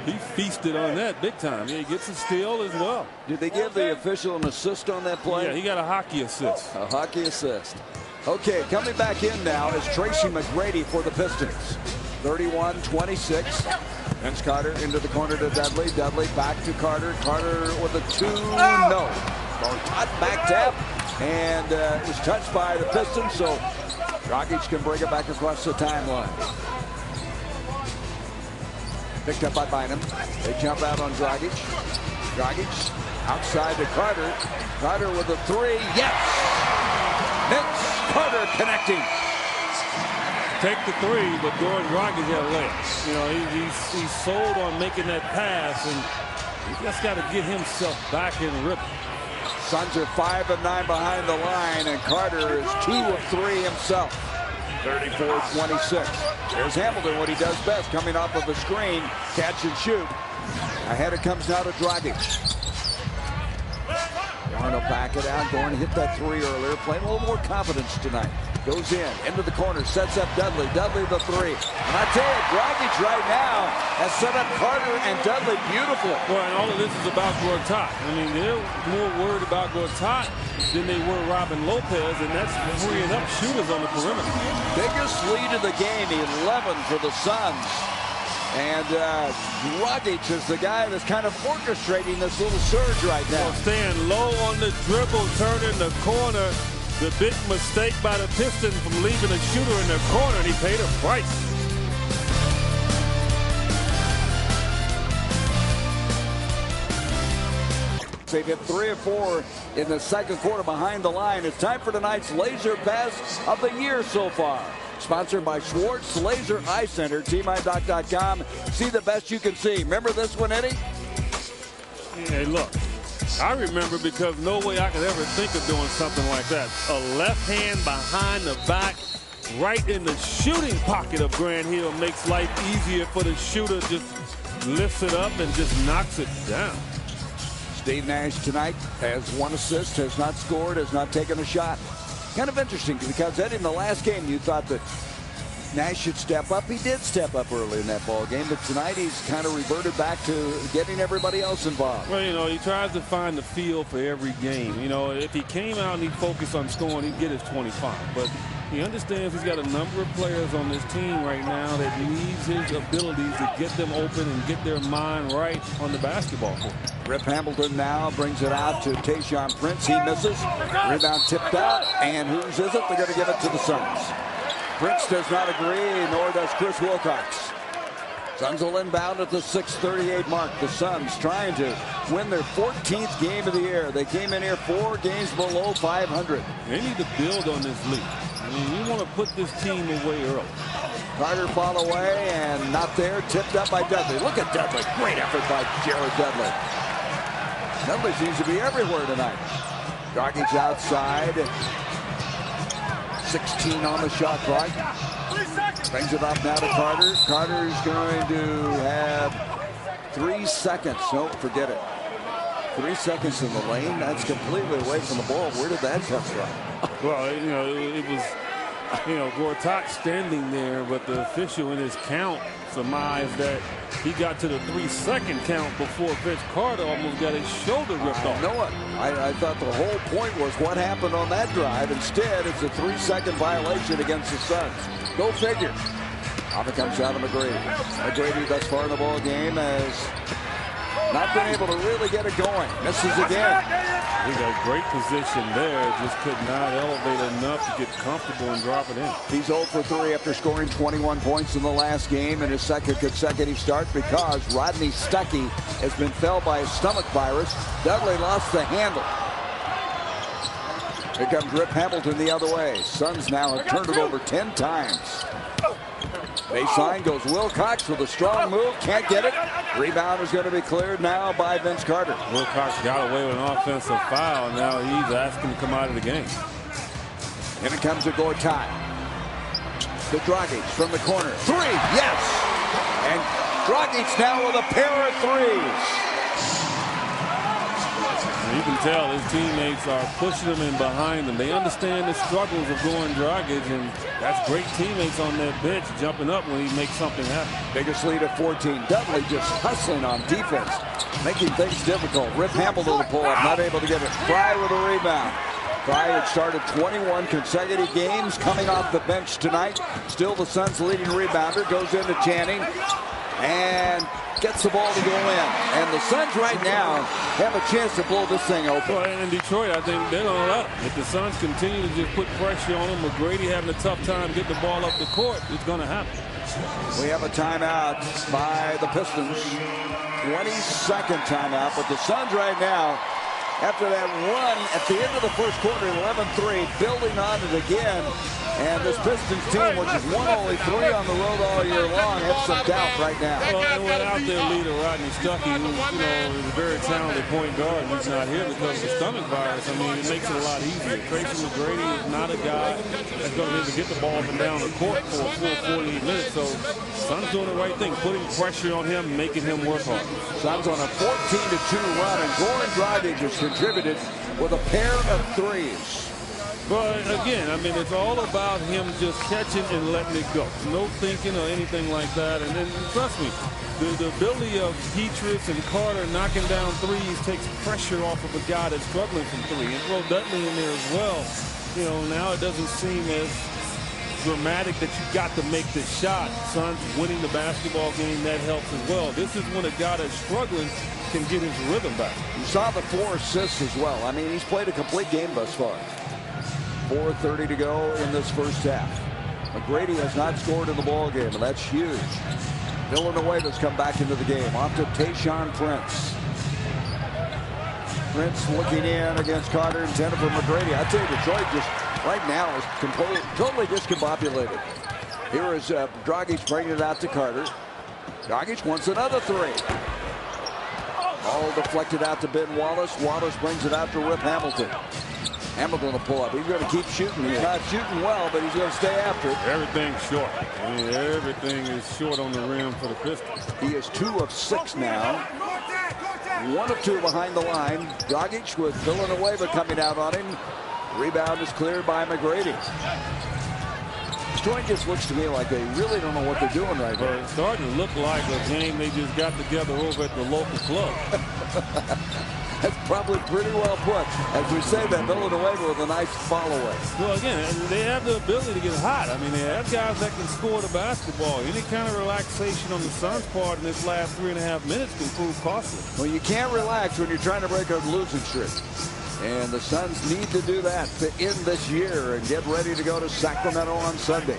S4: He feasted on that big time. Yeah, he gets a steal as well.
S3: Did they give the official an assist on that play?
S4: Yeah, he got a hockey assist.
S3: A hockey assist. Okay, coming back in now is Tracy McGrady for the Pistons. 31-26. Vince Carter into the corner to Dudley. Dudley back to Carter. Carter with a 2. No. Hot back tap. And it was touched by the Pistons, so Dragic can bring it back across the timeline. Picked up by Bynum. They jump out on Dragic. Dragic outside to Carter. Carter with a 3. Yes! Vince Carter connecting.
S4: Take the 3, but Gordon Dragic had a layup. You know, he's sold on making that pass, and he just got to get himself back in the rhythm.
S3: Suns are 5 of 9 behind the line, and Carter is 2 of 3 himself. 34-26. There's Hamilton, what he does best, coming off of a screen, catch and shoot. Ahead it comes now to Dragic. Warren will back it out. Going to hit that 3 earlier. Playing a little more confidence tonight. Goes into the corner, sets up Dudley. Dudley the three. And I tell you, Dragic right now has set up Carter and Dudley beautifully.
S4: Well, and all of this is about Gortat. I mean, they're more worried about Gortat than they were Robin Lopez, and that's freeing up shooters on the perimeter.
S3: Biggest lead of the game, 11 for the Suns. And Dragic is the guy that's kind of orchestrating this little surge right now.
S4: Well, staying low on the dribble, turning the corner. The big mistake by the Pistons from leaving a shooter in the corner, and he paid a price.
S3: They've hit 3 of 4 in the second quarter behind the line. It's time for tonight's Laser Best of the year so far. Sponsored by Schwartz Laser Eye Center, TMIDoc.com. See the best you can see. Remember this one, Eddie?
S4: Hey, look. I remember because no way I could ever think of doing something like that. A left hand behind the back, right in the shooting pocket of Grant Hill, makes life easier for the shooter. Just lifts it up and just knocks it down.
S3: Steve Nash tonight has 1 assist, has not scored, has not taken a shot. Kind of interesting because, Eddie, in the last game you thought that Nash should step up. He did step up early in that ball game, but tonight he's kind of reverted back to getting everybody else involved.
S4: Well, you know, he tries to find the feel for every game. You know, if he came out and he focused on scoring, he'd get his 25. But he understands he's got a number of players on this team right now that needs his abilities to get them open and get their mind right on the basketball court.
S3: Rip Hamilton now brings it out to Tayshaun Prince. He misses. Rebound tipped out. And whose is it? They're going to give it to the Suns. Prince does not agree, nor does Chris Wilcox. Suns will inbound at the 6:38 mark. The Suns trying to win their 14th game of the year. They came in here 4 games below 500.
S4: They need to build on this lead. I mean, you want to put this team away early.
S3: Carter fall away and not there. Tipped up by Dudley. Look at Dudley. Great effort by Jared Dudley. Dudley seems to be everywhere tonight. Dragic outside. 16 on the shot clock. Brings it up now to Carter. Carter's going to have 3 seconds. No, forget it. 3 seconds in the lane. That's completely away from the ball. Where did that come from?
S4: Well, you know, it was, you know, Gortat standing there, but the official in his count surmised that he got to the 3-second count before Vince Carter almost got his shoulder ripped off.
S3: No, I thought the whole point was what happened on that drive. Instead, it's a 3-second violation against the Suns. Go figure. Off it comes out of McGrady. McGrady thus far in the ball game has not been able to really get it going. Misses again.
S4: He got great position there, just could not elevate enough to get comfortable and drop it in.
S3: He's 0 for 3 after scoring 21 points in the last game in his second consecutive start because Rodney Stuckey has been felled by a stomach virus. Dudley lost the handle. Here comes Rip Hamilton the other way. Suns now have turned it over 10 times. Baseline goes Wilcox with a strong move. Can't get it. Rebound is going to be cleared now by Vince Carter.
S4: Wilcox got away with an offensive foul. Now he's asking to come out of the game.
S3: And it comes to Gortat. To Dragic from the corner. 3, yes! And Dragic now with a pair of threes.
S4: You can tell his teammates are pushing him in behind him. They understand the struggles of going Dragic, and that's great teammates on that bench jumping up when he makes something happen.
S3: Biggest lead at 14. Dudley just hustling on defense, making things difficult. Rip Hamilton to pull up, not able to get it. Fry with a rebound. Fry had started 21 consecutive games coming off the bench tonight. Still the Suns' leading rebounder. Goes into Channing and gets the ball to go in. And the Suns right now have a chance to blow this thing open.
S4: Well, and in Detroit, I think they're going to let him. If the Suns continue to just put pressure on him, McGrady having a tough time getting the ball up the court, it's going to happen.
S3: We have a timeout by the Pistons. 22nd timeout, but the Suns right now, after that run at the end of the first quarter, 11-3, building on it again. And this Pistons team, which has won only 3 on the road all year long, has some doubt right now.
S4: Well, and without their leader, Rodney Stuckey, who, you know, is a very talented point guard, who's not here because of the stomach virus, I mean, it makes it a lot easier. Tracy McGrady is not a guy that's going to be able to get the ball up and down the court for a full 48 minutes. So Suns doing the right thing, putting pressure on him, making him work hard.
S3: Suns on a 14-2 run, and Goran Dragic has contributed with a pair of threes.
S4: Well, again, I mean, it's all about him just catching and letting it go. No thinking or anything like that. And then, trust me, the ability of Petrus and Carter knocking down threes takes pressure off of a guy that's struggling from three. And throw Dudley in there as well. You know, now it doesn't seem as dramatic that you got to make this shot. Suns winning the basketball game, that helps as well. This is when a guy that's struggling can get his rhythm back.
S3: You saw the 4 assists as well. I mean, he's played a complete game thus far. 4:30 to go in this first half. McGrady has not scored in the ball game, and that's huge. Villanueva's come back into the game. Off to Tayshaun Prince. Prince looking in against Carter, intended for McGrady. I tell you, Detroit just right now is totally discombobulated. Here is Dragic bringing it out to Carter. Dragic wants another three. All deflected out to Ben Wallace. Wallace brings it out to Rip Hamilton. Hamilton will pull up. He's going to keep shooting. He's not shooting well, but he's going to stay after it.
S4: Everything's short. I mean, everything is short on the rim for the Pistons.
S3: He is 2 of 6 now. 1 of 2 behind the line. Dragic with Villanueva coming out on him. Rebound is cleared by McGrady. Detroit just looks to me like they really don't know what they're doing right now.
S4: It's starting to look like a game they just got together over at the local club.
S3: That's probably pretty well put. As we say that, Villanueva with a nice follow-away.
S4: Well, again, they have the ability to get hot. I mean, they have guys that can score the basketball. Any kind of relaxation on the Suns' part in this last 3.5 minutes can prove costly.
S3: Well, you can't relax when you're trying to break a losing streak. And the Suns need to do that to end this year and get ready to go to Sacramento on Sunday.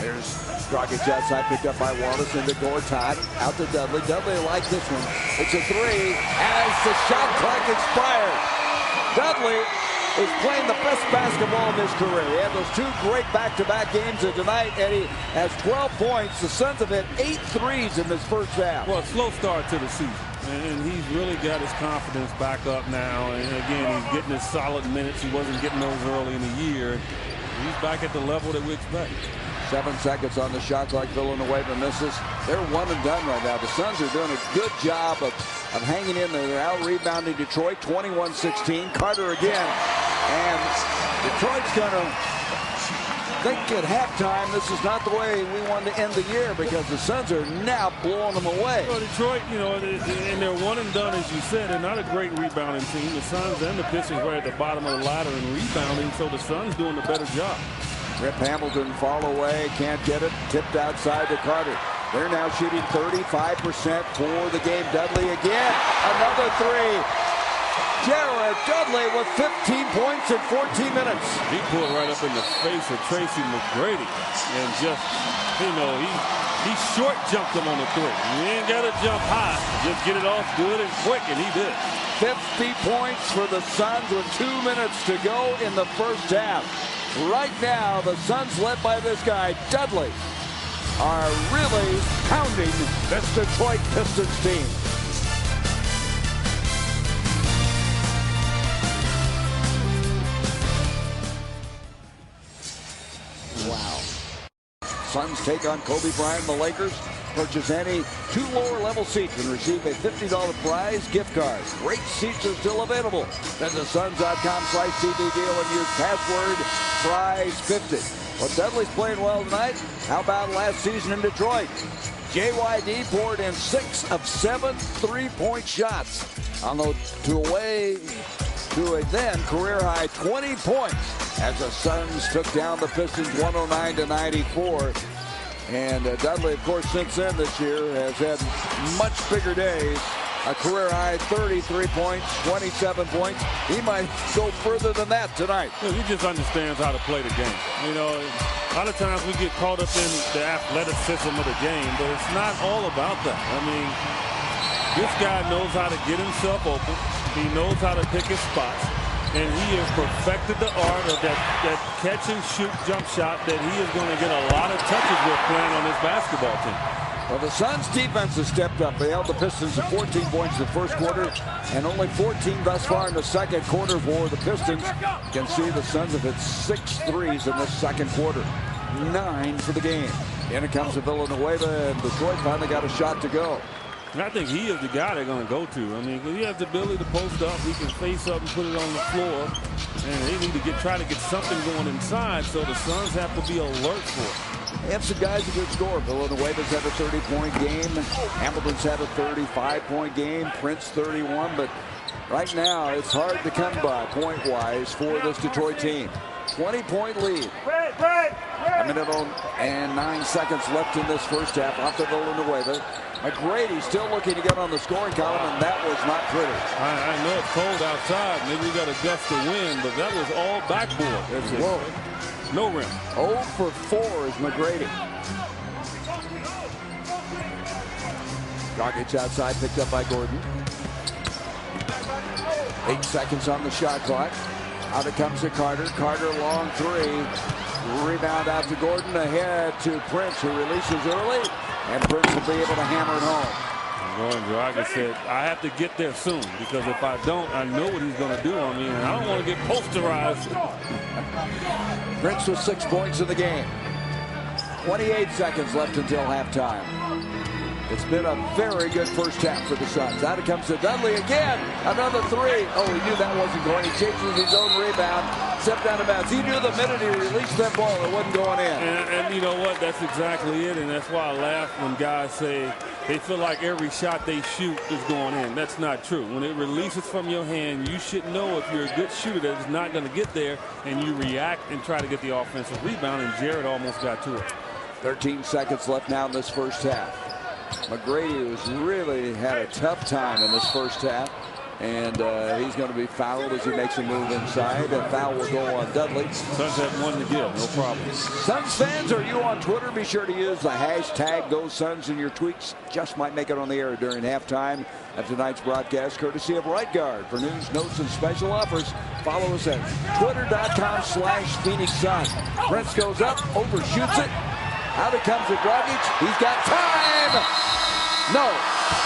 S3: There's Dragic outside, picked up by Wallace into Gortat. Out to Dudley. Dudley likes this one. It's a 3 as the shot clock expires. Dudley is playing the best basketball of his career. He had those 2 great back-to-back games, and tonight Eddie has 12 points. The Suns have hit 8 threes in this first half.
S4: Well, slow start to the season. And he's really got his confidence back up now. And again, he's getting his solid minutes. He wasn't getting those early in the year. He's back at the level that we expect.
S3: 7 seconds on the shot clock. Villanueva misses. They're 1 and done right now. The Suns are doing a good job of hanging in there. They're out-rebounding Detroit 21-16. Carter again. And Detroit's going to think at halftime this is not the way we wanted to end the year because the Suns are now blowing them away.
S4: Well, Detroit, you know, and they're 1 and done, as you said. They're not a great rebounding team. The Suns and the Pistons right at the bottom of the ladder in rebounding, so the Suns doing a better job.
S3: Rip Hamilton fall away, can't get it, tipped outside to Carter. They're now shooting 35% for the game. Dudley again, another 3. Jared Dudley with 15 points in 14 minutes.
S4: He pulled right up in the face of Tracy McGrady and just, you know, he short jumped him on the 3. You ain't got to jump high. Just get it off good and quick, and he did.
S3: 50 points for the Suns with 2 minutes to go in the first half. Right now, the Suns, led by this guy, Dudley, are really pounding this Detroit Pistons team. Wow. Suns take on Kobe Bryant and the Lakers. Purchase any 2 lower-level seats and receive a $50 prize gift card. Great seats are still available. Visit Suns.com/TV deal and use password prize50. Well, Dudley's playing well tonight. How about last season in Detroit? JYD poured in 6 of 7 3-point shots on the way to a then career-high 20 points as the Suns took down the Pistons 109-94. And Dudley, of course, since then this year has had much bigger days. A career-high 33 points, 27 points. He might go further than that tonight.
S4: He just understands how to play the game. You know, a lot of times we get caught up in the athleticism of the game, but it's not all about that. I mean, this guy knows how to get himself open. He knows how to pick his spots. And he has perfected the art of that catch and shoot jump shot that he is going to get a lot of touches with playing on this basketball team.
S3: Well, the Suns defense has stepped up. They held the Pistons to 14 points in the first quarter and only 14 thus far in the second quarter for the Pistons. You can see the Suns have hit 6 threes in the second quarter. 9 for the game. In it comes to Villanueva, and Detroit finally got a shot to go.
S4: I think he is the guy they're going to go to. I mean, he has the ability to post up. He can face up and put it on the floor. And they need to try to get something going inside, so the Suns have to be alert for it.
S3: They have some guys who can score. Villanueva's had a 30-point game. Hamilton's had a 35-point game. Prince 31. But right now, it's hard to come by point-wise for this Detroit team. 20-point lead. A minute and 9 seconds left in this first half. Off to Villanueva. McGrady still looking to get on the scoring column, and that was not pretty.
S4: I know it's cold outside. Maybe we got a gust of wind, but that was all backboard.
S3: Whoa.
S4: No rim.
S3: 0 for 4 is McGrady. Dragic outside, picked up by Gordon. 8 seconds on the shot clock. Out it comes to Carter. Carter, long three. Rebound out to Gordon. Ahead to Prince, who releases early. And Prince will be able to hammer it home.
S4: Dragic said, I have to get there soon, because if I don't, I know what he's going to do on me, and I don't want to get posterized.
S3: Prince with 6 points in the game. 28 seconds left until halftime. It's been a very good first half for the Suns. Out it comes to Dudley again. Another three. Oh, he knew that wasn't going. He chases his own rebound. Stepped out of bounds. He knew the minute he released that ball, it wasn't going in.
S4: And you know what? That's exactly it. And that's why I laugh when guys say they feel like every shot they shoot is going in. That's not true. When it releases from your hand, you should know if you're a good shooter that it's not going to get there, and you react and try to get the offensive rebound. And Jared almost got to it.
S3: 13 seconds left now in this first half. McGrady has really had a tough time in this first half, and he's going to be fouled as he makes a move inside. A foul will go on Dudley.
S4: Suns have one to give, no problem.
S3: Suns fans, are you on Twitter? Be sure to use the hashtag GoSuns, and your tweets just might make it on the air during halftime of tonight's broadcast, courtesy of Right Guard. For news, notes, and special offers, follow us at twitter.com/Phoenix Suns. Prince goes up, overshoots it. Out it comes to Dragic. He's got time. No,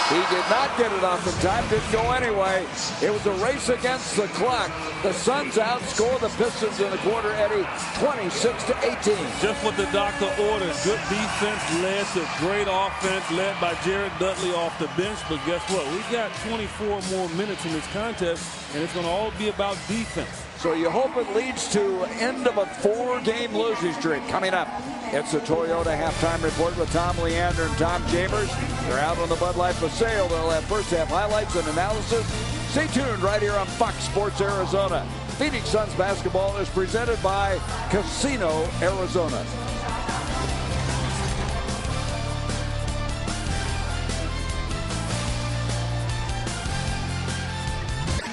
S3: he did not get it off in time. Didn't go anyway. It was a race against the clock. The Suns outscore the Pistons in the quarter, Eddie, 26-18.
S4: Just what the doctor ordered. Good defense led to great offense, led by Jared Dudley off the bench. But guess what? We got 24 more minutes in this contest, and it's going to all be about defense.
S3: So you hope it leads to end of a 4-game losing streak. Coming up, it's the Toyota halftime report with Tom Leander and Tom Chambers. They're out on the Bud Light for sale. They'll have first half highlights and analysis. Stay tuned right here on Fox Sports Arizona. Phoenix Suns basketball is presented by Casino Arizona.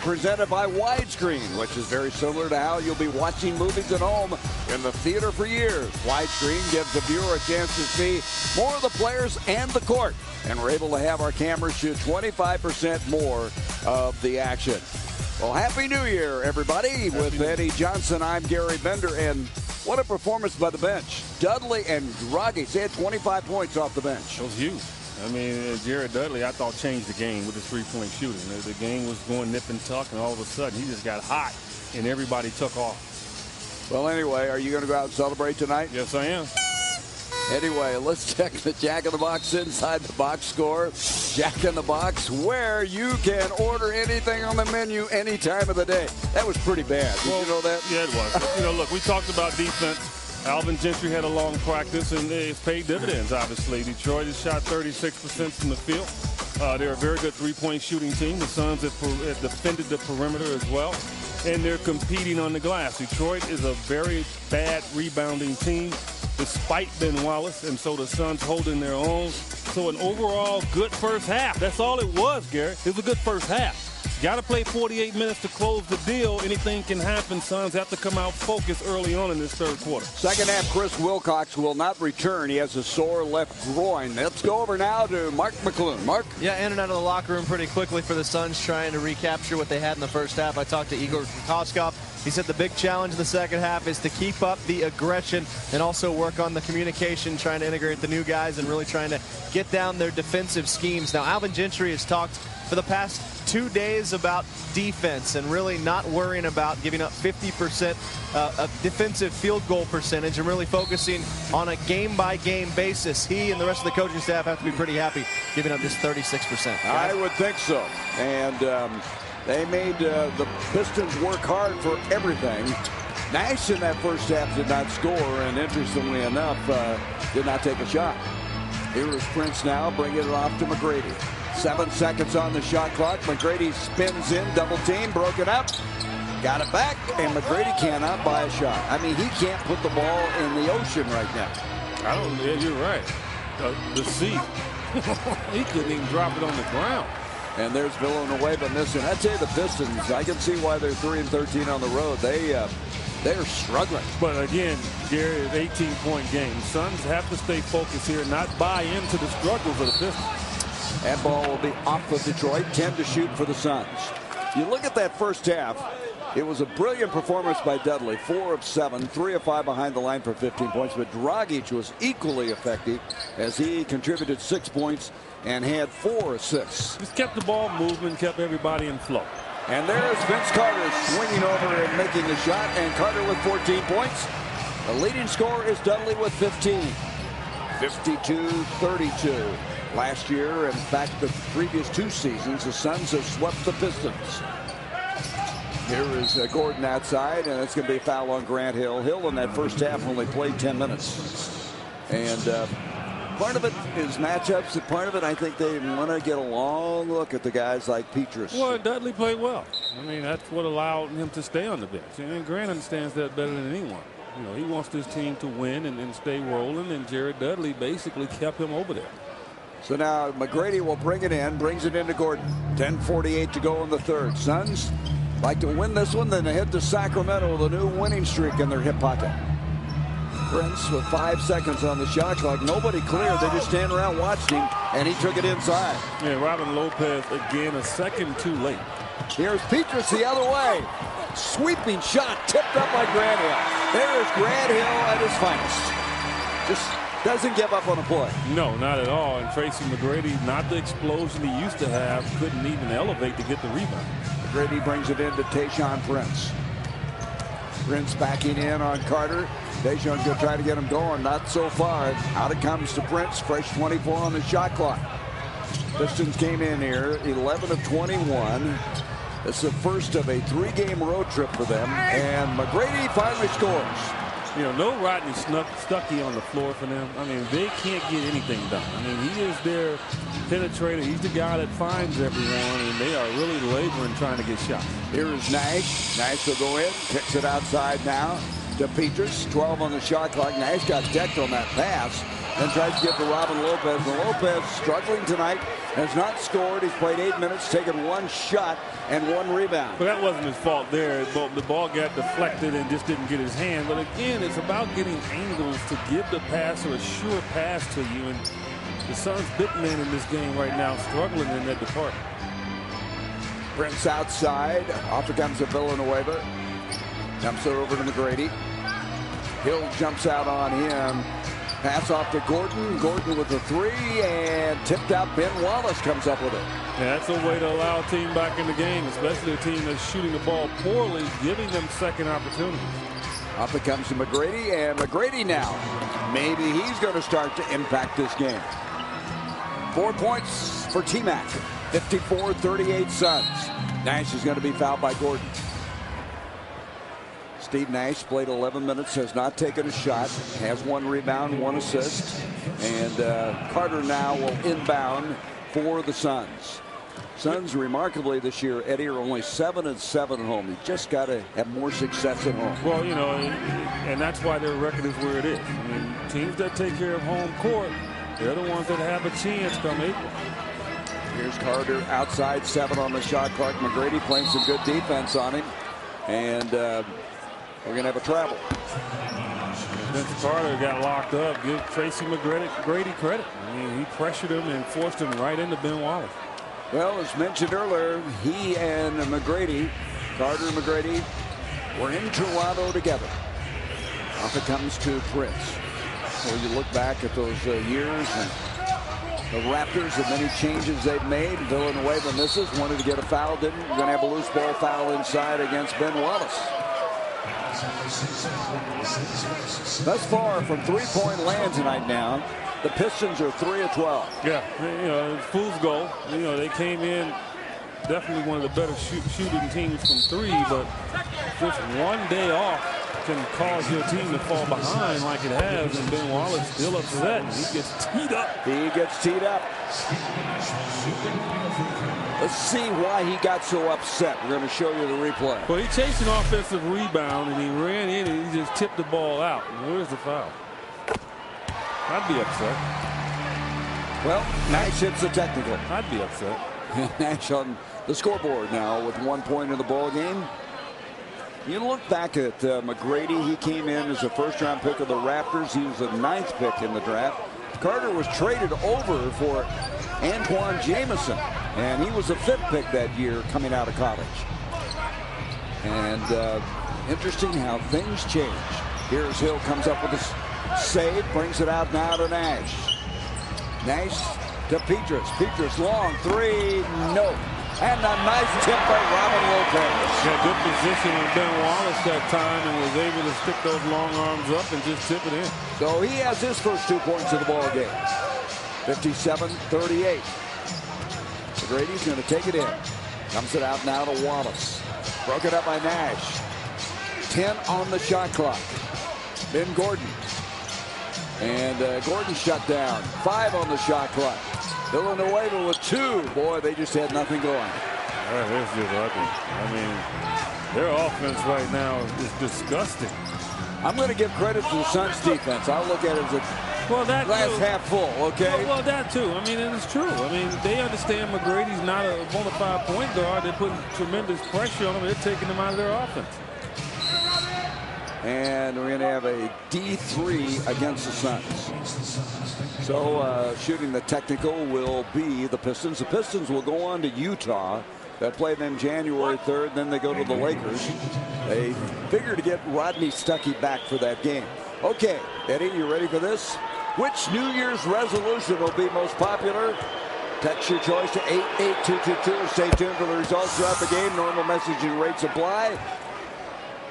S3: Presented by Widescreen, which is very similar to how you'll be watching movies at home in the theater for years. Widescreen gives the viewer a chance to see more of the players and the court. And we're able to have our cameras shoot 25% more of the action. Well, Happy New Year, everybody. With Eddie Johnson, I'm Gary Bender. And what a performance by the bench. Dudley and Dragic, they had 25 points off the bench.
S4: It was huge. I mean, Jared Dudley, I thought, changed the game with his three-point shooting. The game was going nip and tuck, and all of a sudden he just got hot, and everybody took off.
S3: Well, anyway, are you going to go out and celebrate tonight?
S4: Yes, I am.
S3: Anyway, let's check the Jack in the Box Inside the Box score. Jack in the Box, where you can order anything on the menu any time of the day. That was pretty bad. Did you know that?
S4: Yeah, it was. Look, we talked about defense. Alvin Gentry had a long practice, and it's paid dividends, obviously. Detroit has shot 36% from the field. They're a very good three-point shooting team. The Suns have defended the perimeter as well, and they're competing on the glass. Detroit is a very bad rebounding team, despite Ben Wallace, and so the Suns holding their own. So an overall good first half. That's all it was, Gary. It was a good first half. Got to play 48 minutes to close the deal. Anything can happen. Suns have to come out focused early on in this third quarter.
S3: Second half, Chris Wilcox will not return. He has a sore left groin. Let's go over now to Mark McClune. Mark?
S1: Yeah, in and out of the locker room pretty quickly for the Suns, trying to recapture what they had in the first half. I talked to Igor Kokoskov. He said the big challenge in the second half is to keep up the aggression and also work on the communication, trying to integrate the new guys and really trying to get down their defensive schemes. Now, Alvin Gentry has talked for the past 2 days about defense and really not worrying about giving up 50% of defensive field goal percentage and really focusing on a game-by-game basis. He and the rest of the coaching staff have to be pretty happy giving up just 36%.
S3: I would think so. And they made the Pistons work hard for everything. Nash in that first half did not score, and interestingly enough, did not take a shot. Here is Prince now, bringing it off to McGrady. 7 seconds on the shot clock. McGrady spins in, double team, broken up. Got it back, and McGrady cannot buy a shot. I mean, he can't put the ball in the ocean right now.
S4: Yeah, you're right. The sea. He couldn't even drop it on the ground.
S3: And there's Villanueva missing. I tell you, the Pistons, I can see why they're 3-13 on the road. They're struggling.
S4: But again, Gary, an 18-point game. Suns have to stay focused here and not buy into the struggles of the Pistons.
S3: That ball will be off of Detroit. 10 to shoot for the Suns. You look at that first half. It was a brilliant performance by Dudley. 4 of 7, 3 of 5 behind the line for 15 points. But Dragic was equally effective as he contributed 6 points and had 4 assists.
S4: Just kept the ball moving, kept everybody in flow.
S3: And there's Vince Carter swinging over and making the shot. And Carter with 14 points. The leading scorer is Dudley with 15. 52-32. Last year, in fact, the previous 2 seasons, the Suns have swept the Pistons. Here is Gordon outside, and it's going to be a foul on Grant Hill. Hill in that first half only played 10 minutes. And part of it is matchups, and part of it, I think they want to get a long look at the guys like Petrus.
S4: Well, Dudley played well. I mean, that's what allowed him to stay on the bench. And Grant understands that better than anyone. You know, he wants this team to win and stay rolling, and Jared Dudley basically kept him over there.
S3: So now McGrady will bring it in, brings it into Gordon. 10:48 to go in the third. Suns like to win this one, then they head to Sacramento with a new winning streak in their hip pocket. Prince with 5 seconds on the shot clock. Nobody cleared. They just stand around watching him, and he took it inside.
S4: Yeah, Robin Lopez, again, a second too late.
S3: Here's Petrus the other way. Sweeping shot tipped up by Grant Hill. There is Grant Hill at his finest. Just doesn't give up on a play.
S4: No, not at all. And Tracy McGrady, not the explosion he used to have, couldn't even elevate to get the rebound.
S3: McGrady brings it into Tayshaun Prince. Prince backing in on Carter. Tayshaun's going to try to get him going. Not so far. Out it comes to Prince. Fresh 24 on the shot clock. Pistons came in here 11 of 21. It's the first of a 3-game road trip for them. And McGrady finally scores.
S4: You know, no Rodney Stuckey on the floor for them. I mean, they can't get anything done. I mean, he is their penetrator. He's the guy that finds everyone, and they are really laboring trying to get shots.
S3: Here is Nash. Nash will go in, kicks it outside now to Petrus. 12 on the shot clock. Nash got decked on that pass, then tries to get to Robin Lopez. And Lopez struggling tonight, has not scored. He's played 8 minutes, taken 1 shot and 1 rebound.
S4: But that wasn't his fault there. The ball got deflected and just didn't get his hand. But again, it's about getting angles to give the passer a sure pass to you. And the Suns' big man in this game right now struggling in that department.
S3: Prince outside. Off it comes to Villanueva. Dumps it over to McGrady. Hill jumps out on him. Pass off to Gordon. Gordon with the 3 and tipped out. Ben Wallace comes up with it.
S4: Yeah, that's a way to allow a team back in the game, especially a team that's shooting the ball poorly, giving them second opportunities.
S3: Up it comes to McGrady, and McGrady now. Maybe he's going to start to impact this game. 4 points for T-Mac. 54-38 Suns. Nash is going to be fouled by Gordon. Steve Nash played 11 minutes, has not taken a shot, has 1 rebound, 1 assist. And Carter now will inbound for the Suns. Suns, remarkably this year, Eddie, are only 7-7 at home. You just got to have more success at home.
S4: Well, you know, and that's why their record is where it is. I mean, teams that take care of home court, they're the ones that have a chance come April.
S3: Here's Carter outside, 7 on the shot clock. McGrady playing some good defense on him. And we're going to have a travel.
S4: Vince Carter got locked up. Give Tracy McGrady credit. I mean, he pressured him and forced him right into Ben Wallace.
S3: Well, as mentioned earlier, he and McGrady, Carter and McGrady, were in Toronto together. Off it comes to Prince. So you look back at those years, and The Raptors, the many changes they've made. Villanueva misses, wanted to get a foul, didn't. We're going to have a loose ball foul inside against Ben Wallace. Thus far from three-point land tonight now, the Pistons are 3 of 12.
S4: Yeah, you know, it's fool's goal. You know, they came in definitely one of the better shooting teams from three, but just one day off can cause your team to fall behind like it has, and Ben Wallace still upset. He gets teed up.
S3: He gets teed up. Let's see why he got so upset. We're going to show you the replay.
S4: Well, he chased an offensive rebound, and he ran in, and he just tipped the ball out. And where's the foul? I'd be upset.
S3: Well, Nash hits the technical.
S4: I'd be upset.
S3: Nash on the scoreboard now with 1 point in the ball game. You look back at McGrady. He came in as a first-round pick of the Raptors. He was the 9th pick in the draft. Carter was traded over for Antoine Jamison, and he was a 5th pick that year coming out of college. And interesting how things change. Here's Hill, comes up with a save, brings it out now to Nash. Nash to Petras. Petras long three, no. And a nice tip by Robin Lopez.
S4: Yeah, good position on Ben Wallace that time, and was able to stick those long arms up and just tip it in.
S3: So he has his first 2 points of the ball game. 57-38. McGrady's going to take it in. Comes it out now to Wallace. Broken up by Nash. 10 on the shot clock. Ben Gordon. And Gordon shut down. 5 on the shot clock. Villanueva with 2. Boy, they just had nothing going.
S4: That's just ugly. I mean, their offense right now is disgusting.
S3: I'm going to give credit to the Suns defense. I'll look at it as a glass half full, okay?
S4: Well, that too. I mean, and it's true. I mean, they understand McGrady's not a bona fide point guard. They're putting tremendous pressure on him. They're taking him out of their offense.
S3: And we're going to have a D3 against the Suns. So shooting the technical will be the Pistons. The Pistons will go on to Utah. They'll play them January 3rd. Then they go to the Lakers. They figure to get Rodney Stuckey back for that game. Okay, Eddie, you ready for this? Which New Year's resolution will be most popular? Text your choice to 88222. Stay tuned for the results throughout the game. Normal messaging rates apply.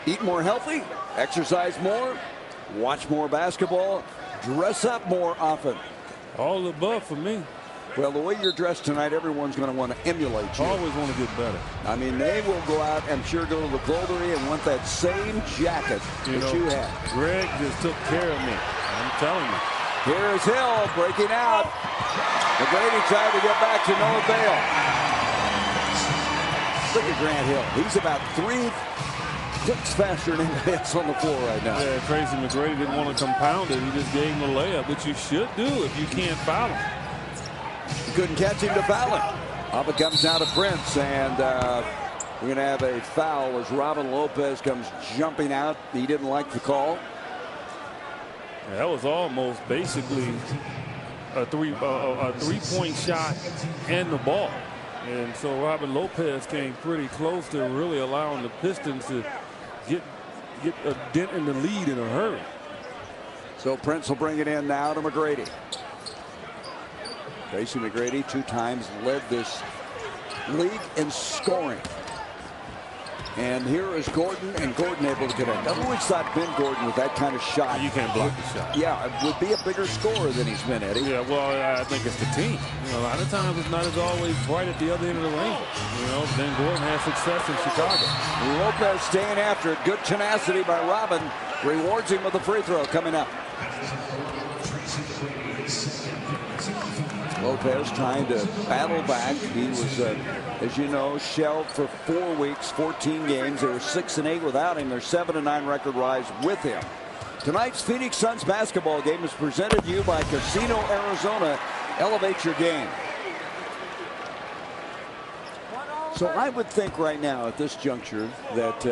S3: Eat more healthy, exercise more, watch more basketball, dress up more often.
S4: All the above for me.
S3: Well, the way you're dressed tonight, everyone's going to want to emulate you.
S4: Always want to get better.
S3: I mean, they will go out and sure go to the Goldery and want that same jacket that you had.
S4: Greg just took care of me. I'm telling you.
S3: Here's Hill breaking out. McGrady tried to get back to no avail. Look at Grant Hill. He's about 3 clicks faster than anybody else on the floor right now.
S4: Yeah, Tracy McGrady didn't want to compound it. He just gave him a layup, which you should do if you can't foul him.
S3: You couldn't catch him to foul him. Up it comes now to Prince, and we're going to have a foul as Robin Lopez comes jumping out. He didn't like the call.
S4: Yeah, that was almost basically a three-point shot and the ball. And so Robin Lopez came pretty close to really allowing the Pistons to get a dent in the lead in a hurry.
S3: So Prince will bring it in now to McGrady. Tracy McGrady 2 times led this league in scoring. And here is Gordon, and Gordon able to connect. I've always thought Ben Gordon with that kind of shot.
S4: You can't block the shot.
S3: Yeah, it would be a bigger scorer than he's been, Eddie.
S4: Yeah, well, I think it's the team. You know, a lot of times it's not as always bright at the other end of the rainbow. You know, Ben Gordon has success in Chicago.
S3: Lopez staying after it. Good tenacity by Robin. Rewards him with a free throw coming up. Lopez trying to battle back. He was, as you know, shelved for 4 weeks, 14 games. They were 6-8 without him. Their 7-9 record rise with him. Tonight's Phoenix Suns basketball game is presented to you by Casino Arizona. Elevate your game. So I would think right now at this juncture that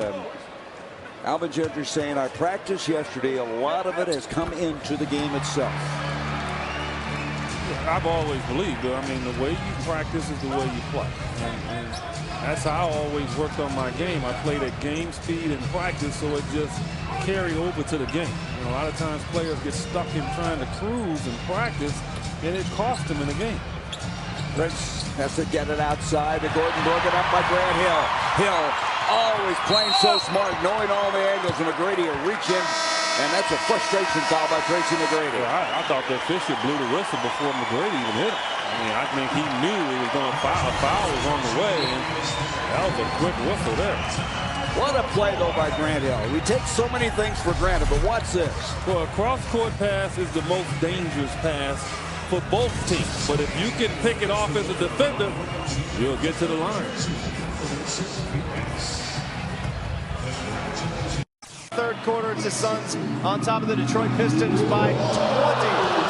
S3: Alvin Gentry's saying our practice yesterday, a lot of it has come into the game itself.
S4: I've always believed, I mean, the way you practice is the way you play. And that's how I always worked on my game. I played at game speed in practice, so it just carried over to the game. You know, a lot of times players get stuck in trying to cruise in practice and it cost him in the game.
S3: Prince has to get it outside to Gordon, broken up by Grant Hill. Hill always playing so smart, knowing all the angles, and McGrady will reach in, and that's a frustration foul by Tracy McGrady.
S4: Yeah, I thought the official blew the whistle before McGrady even hit him. I mean, I think he knew he was going to foul. A foul was on the way, and that was a quick whistle there.
S3: What a play, though, by Grant Hill. We take so many things for granted, but watch this.
S4: Well, a cross-court pass is the most dangerous pass for both teams. But if you can pick it off as a defender, you'll get to the line.
S1: Third quarter, it's the Suns on top of the Detroit Pistons by 20,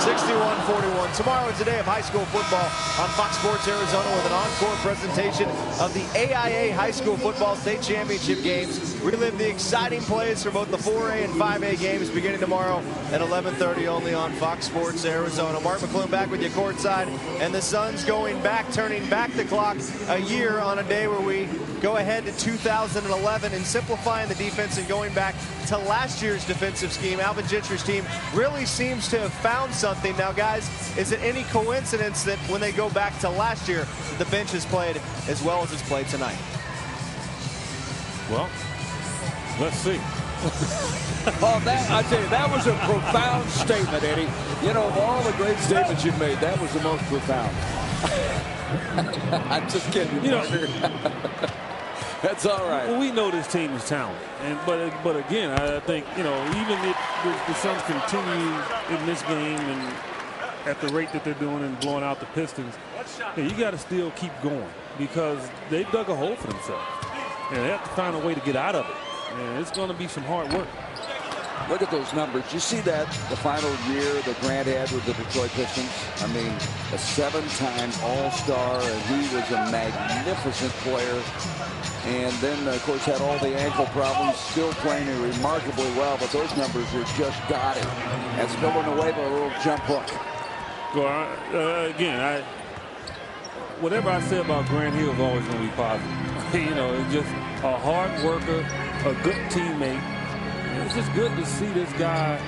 S1: 61-41. Tomorrow is the day of high school football on Fox Sports Arizona with an encore presentation of the AIA High School Football State Championship games. Relive the exciting plays for both the 4A and 5A games beginning tomorrow at 11:30 only on Fox Sports Arizona. Mark McClune back with you courtside, and the Suns going back, turning back the clock a year on a day where we go ahead to 2011 and simplifying the defense and going back to last year's defensive scheme. Alvin Gentry's team really seems to have found something. Now, guys, is it any coincidence that when they go back to last year, the bench has played as well as it's played tonight?
S4: Well, let's see.
S3: Oh, I tell you, that was a profound statement, Eddie. You know, of all the great statements you've made, that was the most profound. I'm just kidding, you know. That's all right.
S4: Well, we know this team is talented, but again, I think, you know, even if the Suns continue in this game and at the rate that they're doing and blowing out the Pistons, you got to still keep going because they've dug a hole for themselves, and they have to find a way to get out of it. And it's going to be some hard work.
S3: Look at those numbers. You see that the final year that Grant had with the Detroit Pistons? I mean, a 7-time All-Star, and he was a magnificent player. And then, of course, had all the ankle problems, still playing remarkably well, but those numbers were just got it. That's Villanueva, a little jump hook.
S4: Well, again, whatever I say about Grant Hill is always going to be positive. You know, it's just a hard worker, a good teammate. It's just good to see this guy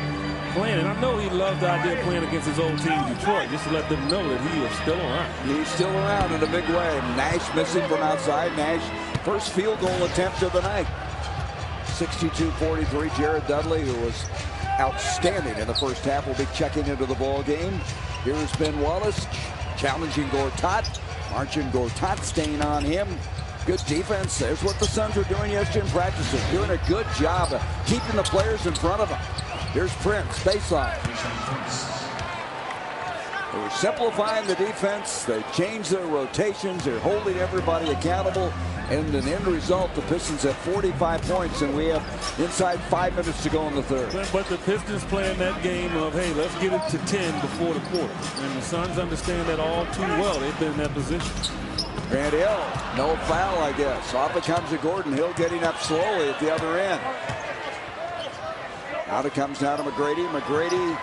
S4: playing. And I know he loves the idea of playing against his old team, Detroit, just to let them know that he is still around. He's still around in a big way. Nash missing from outside. Nash, first field goal attempt of the night. 62-43. Jared Dudley, who was outstanding in the first half, will be checking into the ball game. Here's Ben Wallace challenging Gortat. Marcin Gortat staying on him. Good defense. There's what the Suns were doing yesterday in practices. Doing a good job of keeping the players in front of them. Here's Prince, baseline. They were simplifying the defense. They changed their rotations. They're holding everybody accountable. And an end result, the Pistons have 45 points, and we have inside 5 minutes to go in the third. But the Pistons playing that game of, hey, let's get it to 10 before the quarter. And the Suns understand that all too well. They've been in that position. Grant Hill, no foul, I guess. Off it comes to Gordon. Hill getting up slowly at the other end. Out it comes down to McGrady. McGrady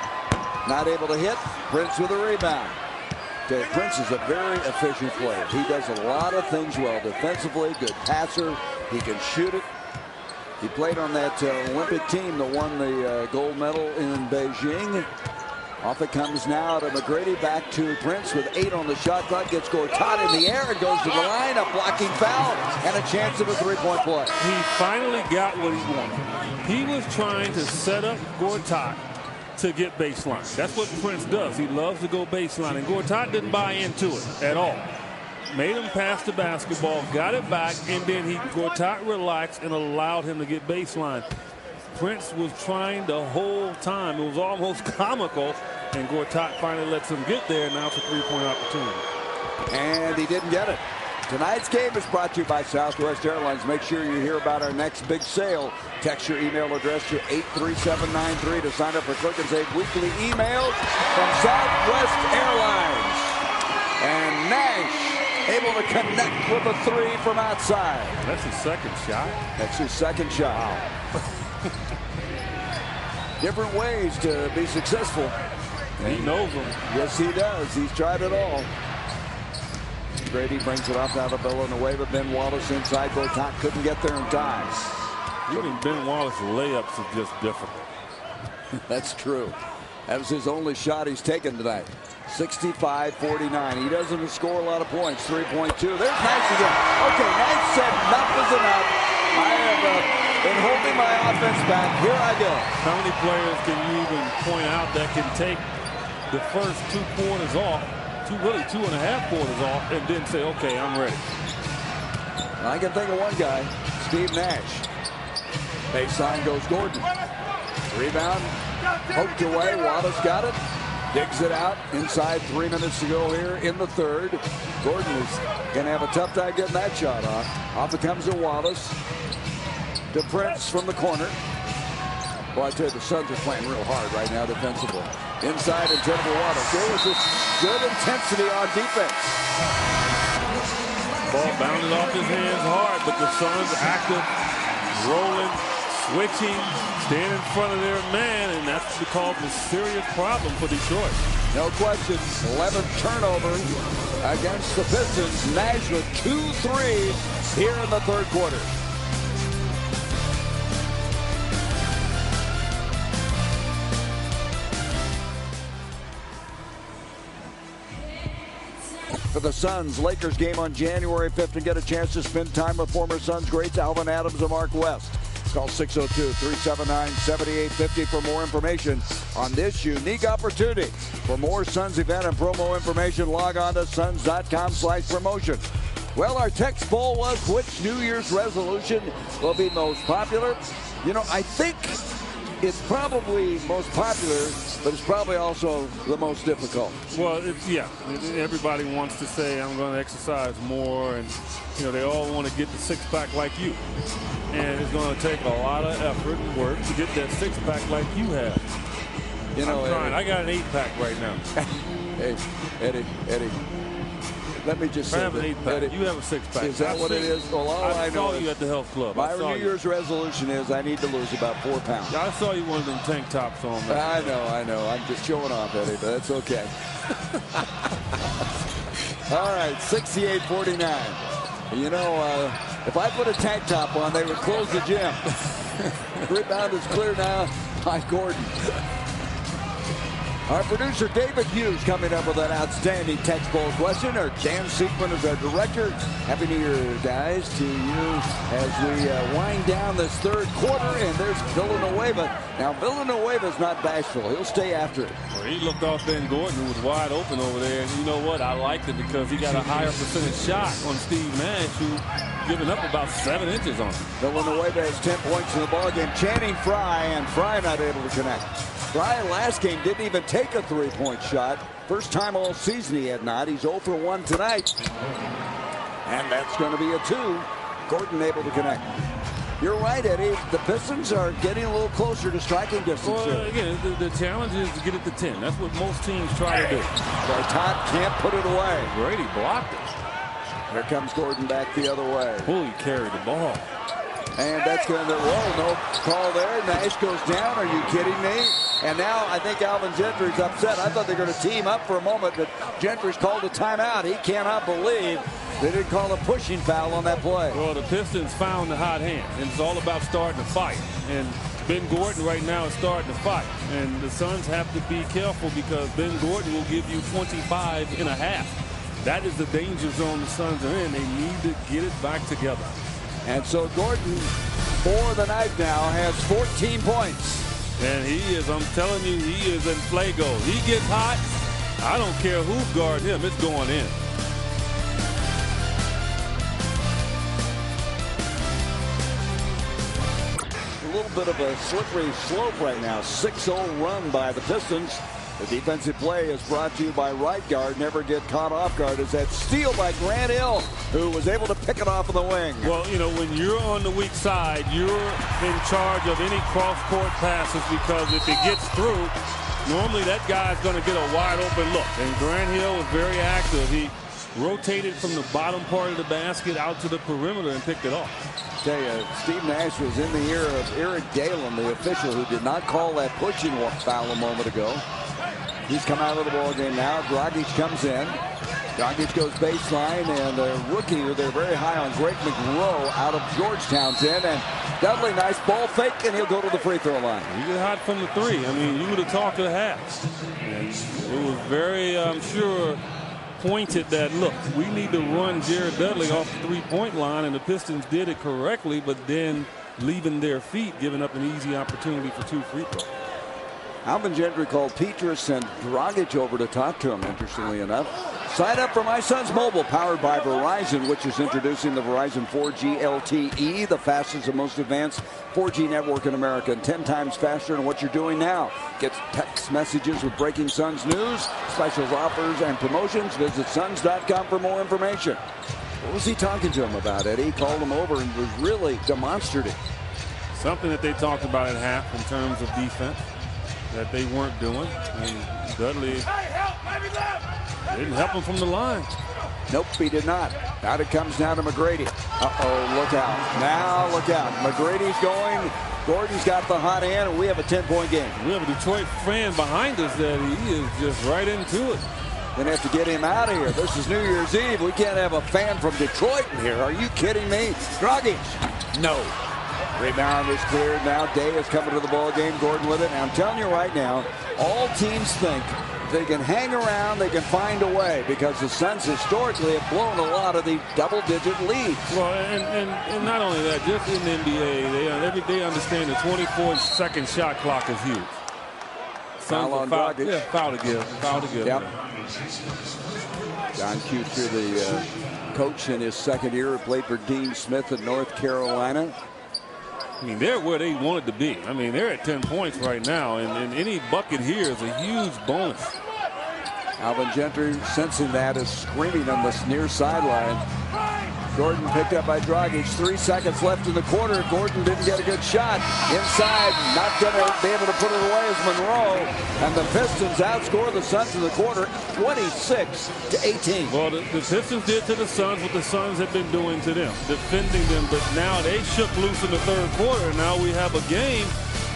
S4: not able to hit. Prince with a rebound. Prince is a very efficient player. He does a lot of things well defensively. Good passer. He can shoot it. He played on that Olympic team that won the gold medal in Beijing. Off it comes now to McGrady, back to Prince with 8 on the shot clock. Gets Gortat in the air and goes to the line. A blocking foul and a chance of a three-point play. He finally got what he wanted. He was trying to set up Gortat to get baseline. That's what Prince does. He loves to go baseline, and Gortat didn't buy into it at all. Made him pass the basketball, got it back, and then Gortat relaxed and allowed him to get baseline. Prince was trying the whole time. It was almost comical, and Gortat finally lets him get there. Now it's a three-point opportunity. And he didn't get it. Tonight's game is brought to you by Southwest Airlines. Make sure you hear about our next big sale. Text your email address to 83793 to sign up for Click and Save weekly emails from Southwest Airlines. And Nash able to connect with a three from outside. That's his second shot. That's his second shot. Wow. Different ways to be successful. And he knows them. Yes, he does. He's tried it all. Grady brings it off out of Villanueva. Ben Wallace inside. Gortat couldn't get there in time. Even Ben Wallace's layups are just difficult. That's true.
S3: That was his only shot he's taken tonight. 65-49. He doesn't score a lot of points. 3.2. There's Nash again. Okay, Nash said enough is enough. I have been holding my offense back. Here I go.
S4: How many players can you even point out that can take the first 2 quarters off, really 2.5 quarters off, and then say, okay, I'm ready?
S3: I can think of one guy, Steve Nash. Baseline goes Gordon. Rebound, poked away. Wallace got it. Digs it out inside 3 minutes to go here in the third. Gordon is going to have a tough time getting that shot off. Off it comes to Wallace. To Prince from the corner. Well, I tell you, the Suns are playing real hard right now defensively. Inside and Jennifer Wallace. There was this good intensity on defense.
S4: Ball bounded off his hands hard, but the Suns active, rolling, switching, staying in front of their man, and that's caused a serious problem for Detroit.
S3: No question. 11th turnover against the Pistons. Nash with 2 threes here in the third quarter. For the Suns, Lakers game on January 5th, and get a chance to spend time with former Suns greats Alvin Adams and Mark West. Call 602-379-7850 for more information on this unique opportunity. For more Suns event and promo information, log on to suns.com/promotion. Well, our text poll was, which New Year's resolution will be most popular? You know, I think it's probably most popular, but it's probably also the most difficult.
S4: Well, yeah, everybody wants to say, I'm going to exercise more, and they all want to get the six-pack like you. And it's going to take a lot of effort and work to get that six-pack like you have. I'm trying. I got an 8-pack right now.
S3: Hey, Eddie. Let me just say,
S4: I have an 8-pack. You have a 6-pack.
S3: Is that what it is? Well, all I know
S4: saw you at the health club.
S3: My New Year's resolution is I need to lose about 4 pounds.
S4: I saw you one of them tank tops on.
S3: I know. I'm just showing off, Eddie, but that's okay. All right, 68-49. If I put a tank top on, they would close the gym. Rebound is clear now by Gordon. Our producer David Hughes coming up with an outstanding text poll question. Our Dan Seekman is our director. Happy New Year, guys, to you as we wind down this third quarter. And there's Villanueva. Now, Villanueva's not bashful. He'll stay after it.
S4: Well, he looked off Ben Gordon, who was wide open over there. And you know what? I liked it because he got a higher percentage shot on Steve Nash, who giving up about 7 inches on him.
S3: Villanueva has 10 points in the ballgame. Channing Frye, and Frye not able to connect. Frye last game didn't even take a 3-point shot. First time all season he had not. He's 0 for 1 tonight. And that's going to be a 2. Gordon able to connect. You're right, Eddie. The Pistons are getting a little closer to striking distance.
S4: Well, again, the challenge is to get it to 10. That's what most teams try to do.
S3: Todd can't put it away.
S4: Brady blocked it.
S3: Here comes Gordon back the other way.
S4: He carried the ball.
S3: And that's going to roll. No call there. Nash goes down. Are you kidding me? And now I think Alvin Gentry's upset. I thought they were going to team up for a moment, but Gentry's called a timeout. He cannot believe they didn't call a pushing foul on that play.
S4: Well, the Pistons found the hot hand, and it's all about starting to fight. And Ben Gordon right now is starting to fight. And the Suns have to be careful because Ben Gordon will give you 25 and a half. That is the danger zone the Suns are in. They need to get it back together.
S3: And so Gordon, for the night now, has 14 points.
S4: And he is, I'm telling you, he is in play goal. He gets hot. I don't care who guards him. It's going in.
S3: A little bit of a slippery slope right now. 6-0 run by the Pistons. The defensive play is brought to you by right guard. Never get caught off guard. Is that steal by Grant Hill, who was able to pick it off in the wing.
S4: Well, when you're on the weak side, you're in charge of any cross-court passes because if it gets through, normally that guy's going to get a wide open look. And Grant Hill was very active. He rotated from the bottom part of the basket out to the perimeter and picked it off.
S3: I tell you, Steve Nash was in the ear of Eric Dalen, the official who did not call that pushing foul a moment ago. He's come out of the ball game now. Dragic comes in. Dragic goes baseline, and the rookie who they're very high on, Greg McGrow, out of Georgetown's in, and Dudley, nice ball fake, and he'll go to the free throw line.
S4: He get hot from the three. I mean, you would have talked to the half. And it was very, I'm sure, pointed that, look, we need to run Jared Dudley off the three-point line, and the Pistons did it correctly, but then leaving their feet, giving up an easy opportunity for 2 free throws.
S3: Alvin Gentry called Petrus and Dragic over to talk to him, interestingly enough. Sign up for My Son's Mobile, powered by Verizon, which is introducing the Verizon 4G LTE, the fastest and most advanced 4G network in America, and 10 times faster than what you're doing now. Get text messages with breaking Suns news, special offers, and promotions. Visit Suns.com for more information. What was he talking to him about, Eddie? He called him over and was really demonstrative.
S4: Something that they talked about at half in terms of defense that they weren't doing. And Dudley didn't help him from the line.
S3: Nope, he did not. Now it comes down to McGrady. Uh-oh, look out. Now look out. McGrady's going. Gordon's got the hot hand, and we have a 10-point game.
S4: We have a Detroit fan behind us that he is just right into it.
S3: Gonna have to get him out of here. This is New Year's Eve. We can't have a fan from Detroit in here. Are you kidding me? Dragic. No. Rebound is cleared. Now Day is coming to the ball game. Gordon with it. And I'm telling you right now, all teams think they can hang around, they can find a way, because the Suns historically have blown a lot of the double-digit leads.
S4: Well, and not only that, just in the NBA, they understand the 24-second shot clock is huge.
S3: Foul on Dragic.
S4: Yeah, foul to give. Foul to give.
S3: Yep. Don Kuchar, the coach in his second year, played for Dean Smith in North Carolina.
S4: I mean, they're where they wanted to be. I mean, they're at 10 points right now, and any bucket here is a huge bonus.
S3: Alvin Gentry, sensing that, is screaming on this near sideline. Gordon picked up by Dragic. 3 seconds left in the quarter. Gordon didn't get a good shot. Inside, not going to be able to put it away as Monroe. And the Pistons outscore the Suns in the quarter 26-18.
S4: Well, the Pistons did to the Suns what the Suns have been doing to them, defending them. But now they shook loose in the third quarter. Now we have a game,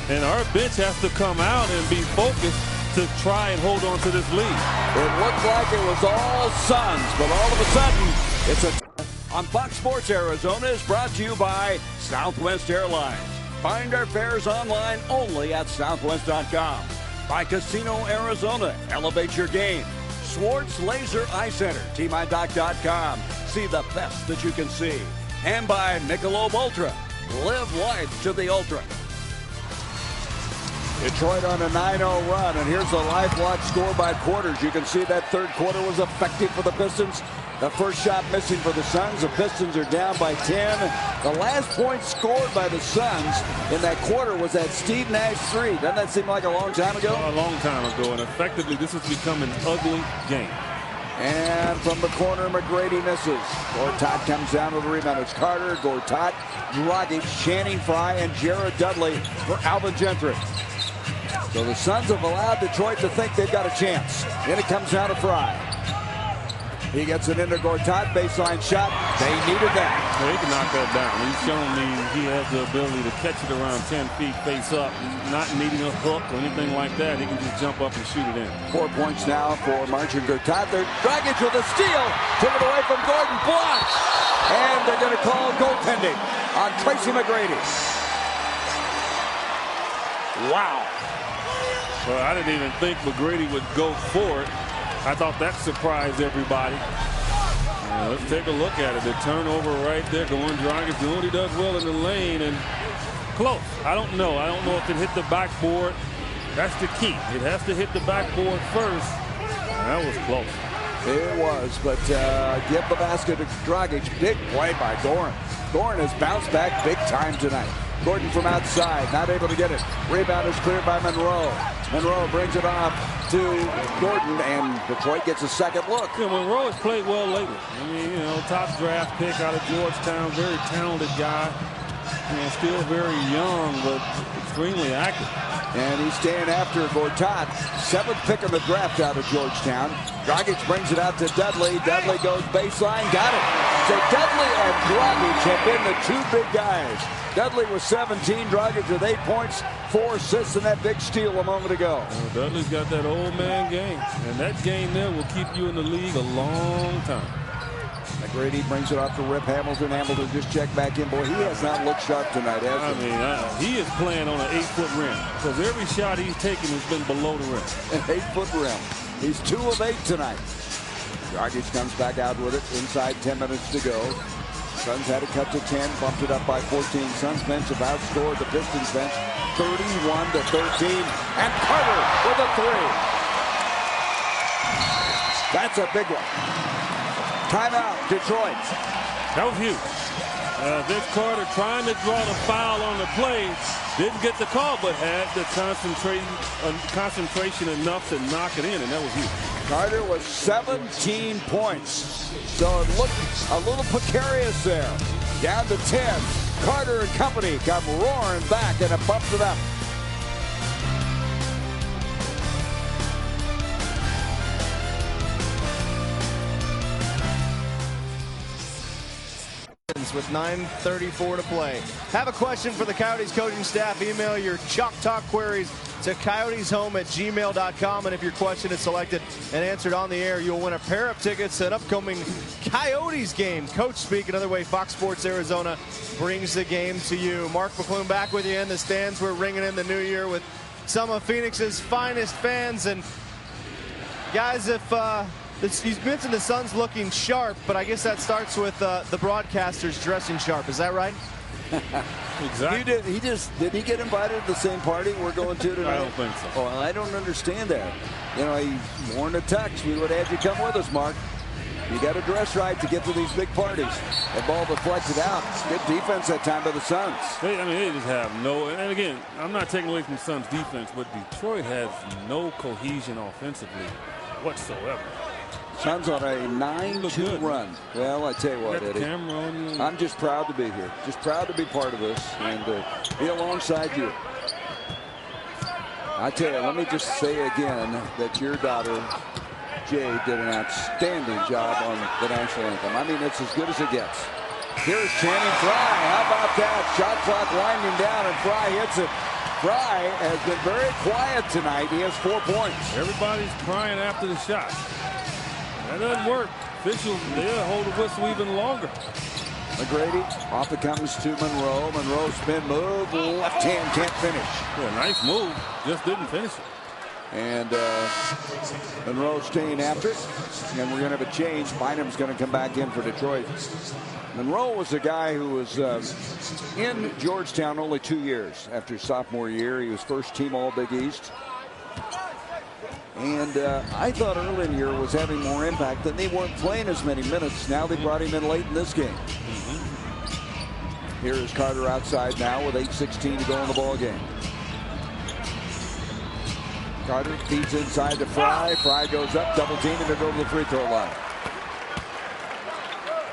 S4: and our bench has to come out and be focused to try and hold on to this lead.
S3: It looked like it was all Suns, but all of a sudden, it's a... On Fox Sports Arizona is brought to you by Southwest Airlines. Find our fares online only at southwest.com. By Casino Arizona, elevate your game. Swartz Laser Eye Center, tmydoc.com. See the best that you can see. And by Michelob Ultra. Live life to the ultra. Detroit on a 9-0 run, and here's the lifelong score by quarters. You can see that third quarter was effective for the Pistons. The first shot missing for the Suns. The Pistons are down by 10. The last point scored by the Suns in that quarter was that Steve Nash 3. Doesn't that seem like a long time ago?
S4: A long time ago, and effectively this has become an ugly game.
S3: And from the corner, McGrady misses. Gortat comes down with the rebound. It's Carter, Gortat, Dragic, Channing Frye, and Jared Dudley for Alvin Gentry. So the Suns have allowed Detroit to think they've got a chance. Then it comes down to Frye. He gets it into Gortat, baseline shot. They needed that.
S4: Well, he can knock that down. He's shown me he has the ability to catch it around 10 feet face up, not needing a hook or anything like that. He can just jump up and shoot it in.
S3: 4 points now for Marcin Gortat. They're Dragic with a steal. Took it away from Gordon. Blocked. And they're going to call goaltending on Tracy McGrady. Wow.
S4: Well, I didn't even think McGrady would go for it. I thought that surprised everybody. Let's take a look at it. The turnover right there, going Dragic doing what he does well in the lane, and close. I don't know. I don't know if it hit the backboard. That's the key. It has to hit the backboard first. That was close.
S3: It was, but give the basket to Dragic. Big play by Goran. Goran has bounced back big time tonight. Gordon from outside, not able to get it. Rebound is cleared by Monroe. Monroe brings it off to Gordon, and Detroit gets a second look.
S4: Yeah, Monroe has played well lately. I mean, you know, top draft pick out of Georgetown, very talented guy. You know, still very young, but extremely active.
S3: And he's staying after Gortat, 7th pick in the draft out of Georgetown. Dragic brings it out to Dudley. Dudley goes baseline, got it. say Dudley and Dragic have been the two big guys. Dudley with 17, Dragic with 8 points, 4 assists, and that big steal a moment ago.
S4: Well, Dudley's got that old man game, and that game there will keep you in the league a long time.
S3: McGrady brings it off to Rip Hamilton. Hamilton just checked back in. Boy, he has not looked sharp tonight, has he?
S4: He is playing on an 8-foot rim because every shot he's taken has been below the rim.
S3: An 8-foot rim. He's 2 of 8 tonight. Dragic comes back out with it inside 10 minutes to go. Suns had to cut to 10, bumped it up by 14. Suns bench have outscored the Pistons bench 31-13. And Carter with a 3. That's a big one. Timeout, Detroit.
S4: That was huge. Vince Carter trying to draw the foul on the play. Didn't get the call, but had the concentration enough to knock it in, and that was huge.
S3: Carter was 17 points. So it looked a little precarious there. Down to 10. Carter and company come roaring back, and it bumps it up.
S1: With 9:34 to play. Have a question for the Coyotes coaching staff? Email your Chalk Talk queries to coyoteshome@gmail.com. And if your question is selected and answered on the air, you'll win a pair of tickets to an upcoming Coyotes game. Coach Speak, another way Fox Sports Arizona brings the game to you. Mark McClune back with you in the stands. We're ringing in the new year with some of Phoenix's finest fans. And guys, if you mentioned the Suns looking sharp, but I guess that starts with the broadcasters dressing sharp. Is that right?
S4: Exactly.
S3: Did he get invited to the same party we're going to tonight?
S4: I don't think so.
S3: Oh, I don't understand that. You know, he warned a text. We would have you come with us, Mark. You got to dress right to get to these big parties. That ball deflected out. Good defense that time by the Suns.
S4: They just have no. And again, I'm not taking away from the Suns' defense, but Detroit has no cohesion offensively whatsoever.
S3: Suns on a 9-2 run. Well, I tell you what, Eddie, I'm just proud to be here. Just proud to be part of this and be alongside you. I tell you, let me just say again that your daughter, Jay, did an outstanding job on the national anthem. I mean, it's as good as it gets. Here's Channing Frye. How about that? Shot clock winding down, and Frye hits it. Frye has been very quiet tonight. He has 4 points.
S4: Everybody's crying after the shot. That doesn't work. Officials, they'll hold the whistle even longer.
S3: McGrady off it comes to Monroe. Monroe spin move. Left hand can't finish.
S4: Yeah, nice move. Just didn't finish it.
S3: And Monroe staying after it. And we're going to have a change. Bynum's going to come back in for Detroit. Monroe was a guy who was in Georgetown only 2 years after his sophomore year. He was first team All Big East. And I thought early in the year was having more impact, than they weren't playing as many minutes. Now they brought him in late in this game. Here is Carter outside now with 8:16 to go in the ball game. Carter feeds inside to Frye. Frye goes up, double team, and they go to the free throw line.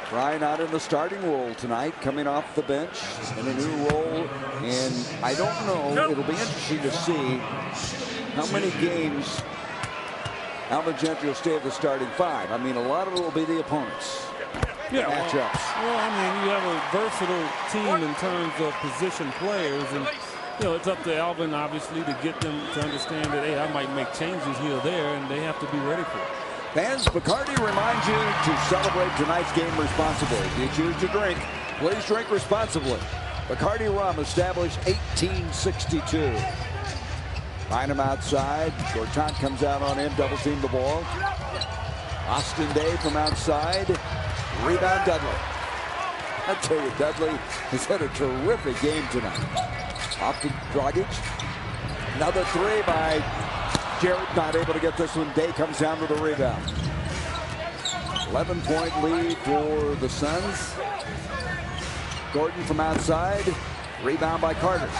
S3: Frye not in the starting role tonight, coming off the bench in a new role. And I don't know, it'll be interesting to see how many games Alvin Gentry will stay at the starting 5. I mean, a lot of it will be the opponents.
S4: Yeah,
S3: matchups.
S4: Well, I mean, you have a versatile team in terms of position players, and it's up to Alvin obviously to get them to understand that, hey, I might make changes here or there, and they have to be ready for it.
S3: Fans, Bacardi reminds you to celebrate tonight's game responsibly. If you choose to drink, please drink responsibly. Bacardi rum, established 1862. Bynum outside. Gortat comes out on him, double team the ball. Austin Day from outside. Rebound Dudley. I tell you, Dudley has had a terrific game tonight. Off to Dragic. Another 3 by Jarrett, not able to get this one. Day comes down to the rebound. 11-point lead for the Suns. Gordon from outside. Rebound by Carter.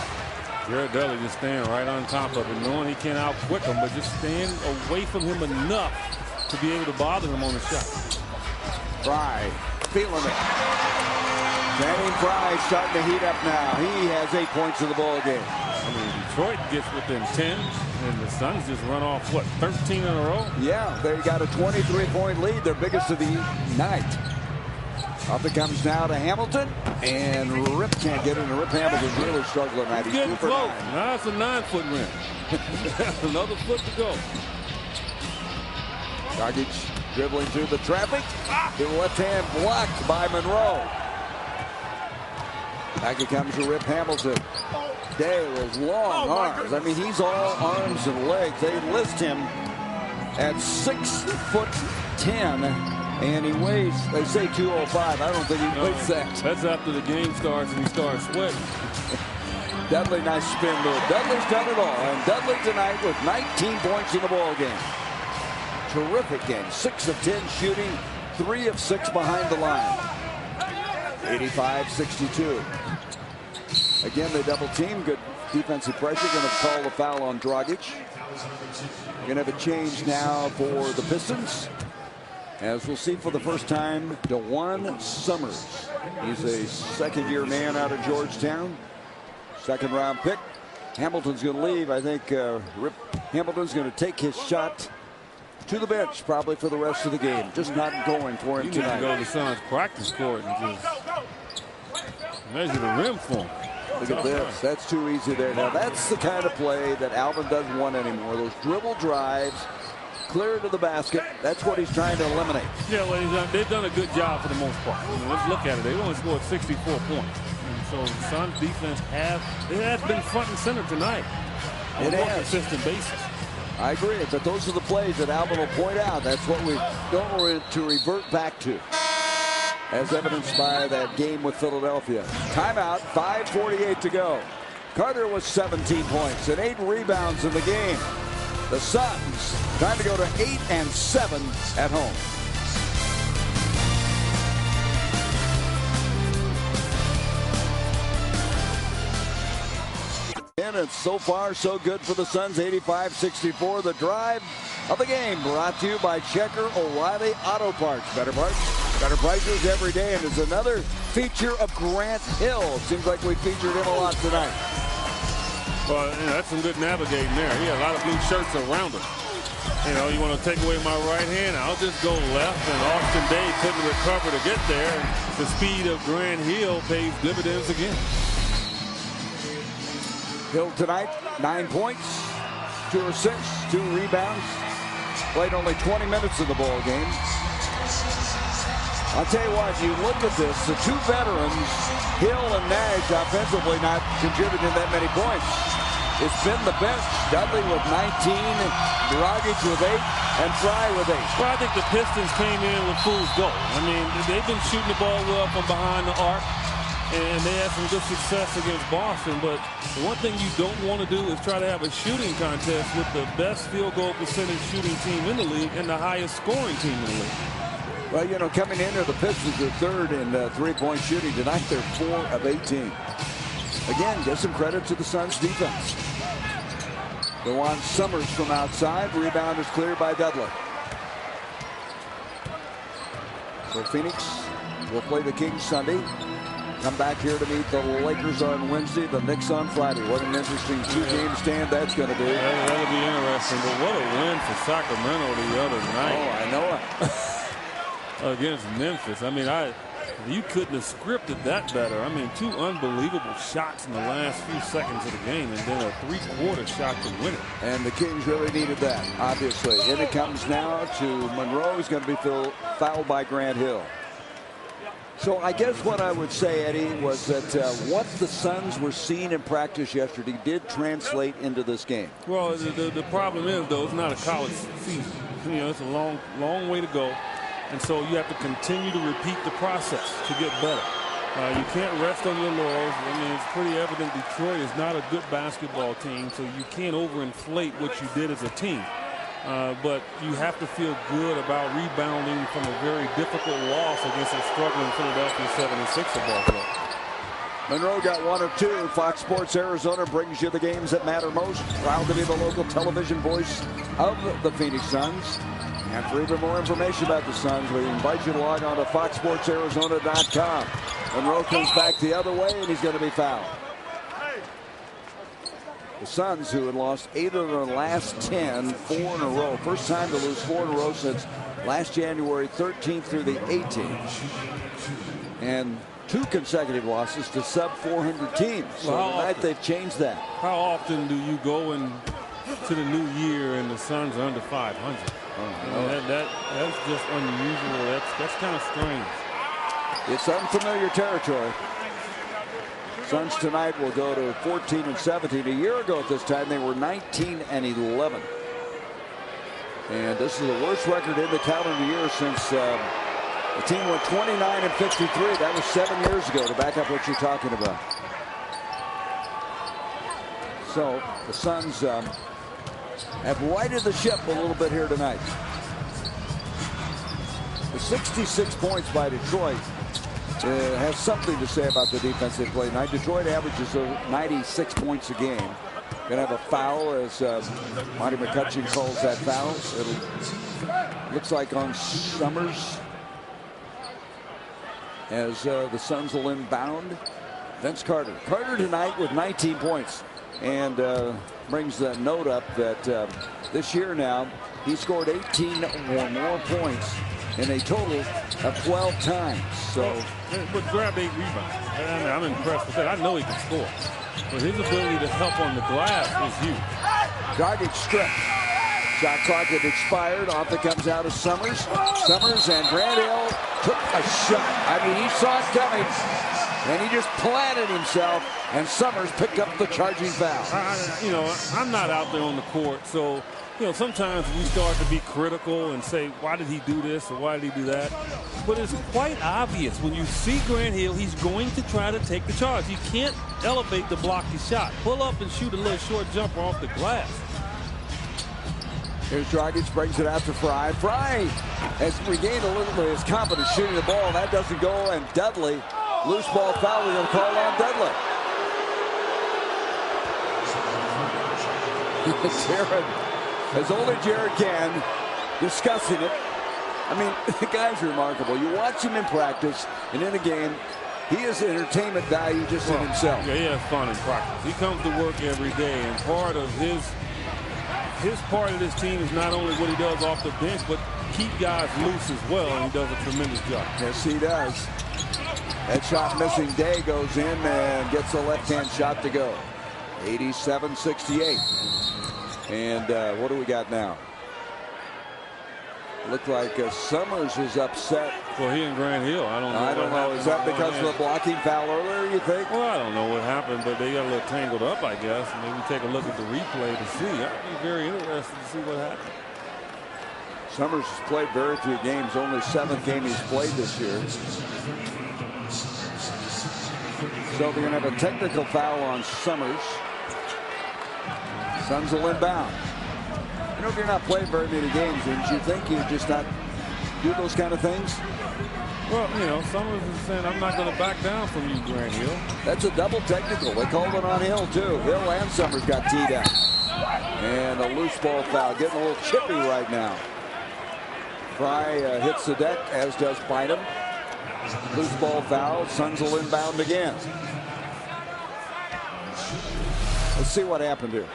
S4: Jared Dudley just staying right on top of him, knowing he can't out-quick him, but just staying away from him enough to be able to bother him on the shot.
S3: Frye feeling it. Channing Frye starting to heat up now. He has 8 points in the ball game.
S4: I mean, Detroit gets within 10, and the Suns just run off, what, 13 in a row?
S3: Yeah, they got a 23-point lead, their biggest of the night. Up it comes now to Hamilton, and Rip can't get it. And Rip Hamilton's really struggling tonight. He's
S4: Getting
S3: 2 for
S4: close.
S3: 9.
S4: Now it's a 9-foot rim. Another foot to go.
S3: Dragic dribbling through the traffic. The left hand blocked by Monroe. Back it comes to Rip Hamilton. Day with long arms. I mean, he's all arms and legs. They list him at 6'10", and he weighs, they say 205. I don't think he weighs that.
S4: That's after the game starts and he starts sweating.
S3: Dudley, nice spin move. Dudley's done it all, and Dudley tonight with 19 points in the ball game. Terrific game. 6 of 10 shooting, 3 of 6 behind the line. 85-62. Again, they double team. Good defensive pressure. Going to call the foul on Dragic. Going to have a change now for the Pistons, as we'll see for the first time, DeJuan Summers. He's a second-year man out of Georgetown. Second-round pick. Hamilton's going to leave. I think Rip Hamilton's going to take his shot to the bench probably for the rest of the game. Just not going for him tonight.
S4: You need to go to the Suns practice court and just measure the rim for him.
S3: Look at this. That's too easy there. Now, that's the kind of play that Alvin doesn't want anymore. Those dribble drives, clear to the basket. That's what he's trying to eliminate.
S4: Yeah, well, they've done a good job for the most part. I mean, let's look at it. They've only scored 64 points. And so the Suns defense has been front and center tonight on a more consistent basis.
S3: I agree, but those are the plays that Alvin will point out. That's what we don't want to revert back to, as evidenced by that game with Philadelphia. Timeout, 5:48 to go. Carter was 17 points and 8 rebounds in the game. The Suns trying to go to 8-7 at home. And it's so far so good for the Suns. 85-64. The drive of the game brought to you by Checker O'Reilly Auto Parts. Better parts, better prices every day. And it's another feature of Grant Hill. Seems like we featured him a lot tonight.
S4: Well, that's some good navigating there. He had a lot of blue shirts around him. You know, you want to take away my right hand, I'll just go left. And Austin Day couldn't recover to get there. The speed of Grant Hill pays dividends again.
S3: Hill tonight, 9 points, 2 assists, 2 rebounds. Played only 20 minutes of the ball game. I'll tell you what, you look at this, the 2 veterans, Hill and Nash, offensively not contributing that many points. It's been the bench. Dudley with 19, Dragic with 8, and Fry with 8.
S4: Well, I think the Pistons came in with fool's gold. I mean, they've been shooting the ball well from behind the arc, and they had some good success against Boston. But the one thing you don't want to do is try to have a shooting contest with the best field goal percentage shooting team in the league and the highest scoring team in the league.
S3: Well, you know, coming in there, the Pistons are 3rd in 3-point shooting. Tonight, they're 4 of 18. Again, give some credit to the Suns' defense. DeJuan Summers from outside. Rebound is cleared by Dudley. So Phoenix will play the Kings Sunday. Come back here to meet the Lakers on Wednesday, the Knicks on Friday. What an interesting 2-game stand that's going to be.
S4: That'll be interesting. But what a win for Sacramento the other night.
S3: Oh, I know it.
S4: Against Memphis. I mean, you couldn't have scripted that better. I mean, 2 unbelievable shots in the last few seconds of the game, and then a 3-quarter shot to win it.
S3: And the Kings really needed that, obviously. And it comes now to Monroe, who's going to be fouled by Grant Hill. So I guess what I would say, Eddie, was that what the Suns were seeing in practice yesterday did translate into this game.
S4: Well, the problem is, though, it's not a college season. You know, it's a long way to go. And so you have to continue to repeat the process to get better. You can't rest on your laurels. I mean, it's pretty evident Detroit is not a good basketball team, so you can't overinflate what you did as a team. But you have to feel good about rebounding from a very difficult loss against a struggling Philadelphia 76er ball club.
S3: Monroe got 1 of 2. Fox Sports Arizona brings you the games that matter most. Proud to be the local television voice of the Phoenix Suns. And for even more information about the Suns, we invite you to log on to foxsportsarizona.com. Monroe comes back the other way, and he's going to be fouled. The Suns, who had lost 8 of their last 10, 4 in a row. First time to lose 4 in a row since last January 13th through the 18th. and 2 consecutive losses to sub 400 teams. So tonight they've changed that.
S4: How often do you go into the new year and the Suns are under 500? That's just unusual. That's kind of strange.
S3: It's unfamiliar territory. Suns tonight will go to 14-17. A year ago at this time they were 19-11. And this is the worst record in the calendar year since the team went 29-53. That was 7 years ago, to back up what you're talking about. So the Suns have righted the ship a little bit here tonight. The 66 points by Detroit has something to say about the defense they play tonight. Detroit averages 96 points a game. Going to have a foul as Monty McCutcheon calls that foul. It looks like on Summers as the Suns will inbound. Vince Carter. Carter tonight with 19 points and brings the note up that this year now he scored 18 or more points in a total of 12 times. So,
S4: but grabbed 8 rebounds. I'm impressed with that. I know he can score, but his ability to help on the glass is huge.
S3: Dragic stripped. Shot clock had expired. Off it comes out of Summers. Summers and Grant Hill took a shot. I mean, he saw it coming, and he just planted himself, and Summers picked up the charging foul.
S4: I'm not out there on the court, so sometimes we start to be critical and say, why did he do this or why did he do that? But it's quite obvious when you see Grant Hill, he's going to try to take the charge. He can't elevate to block his shot. Pull up and shoot a little short jumper off the glass.
S3: Here's Dragic, brings it out to Fry. Fry has regained a little bit of his confidence shooting the ball. That doesn't go, and Dudley, loose ball foul. We're going to call on Dudley. Jared, as only Jared can, discussing it. I mean, the guy's remarkable. You watch him in practice, and in a game, he is entertainment value just in himself.
S4: Yeah, he has fun in practice. He comes to work every day, and part of his part of this team is not only what he does off the bench, but keep guys loose as well, and he does a tremendous job.
S3: Yes, he does. That shot missing Day goes in and gets a left-hand shot to go. 87-68. And what do we got now? Looked like Summers is upset.
S4: Well, he and Grant Hill. I don't know.
S3: Is that because of the blocking foul earlier, you think?
S4: Well, I don't know what happened, but they got a little tangled up, I guess. Maybe take a look at the replay to see. I'd be very interested to see what happened.
S3: Summers has played very few games. Only 7th game he's played this year. So they're going to have a technical foul on Summers. Suns will inbound. If you're not playing very many games, didn't you think you'd just not do those kind of things?
S4: Well, Summers is saying, I'm not going to back down from you, Grant Hill.
S3: That's a double technical. They called it on Hill, too. Hill and Summers got teed up. And a loose ball foul. Getting a little chippy right now. Fry hits the deck, as does Bynum. Loose ball foul. Suns will inbound again. Let's see what happened here.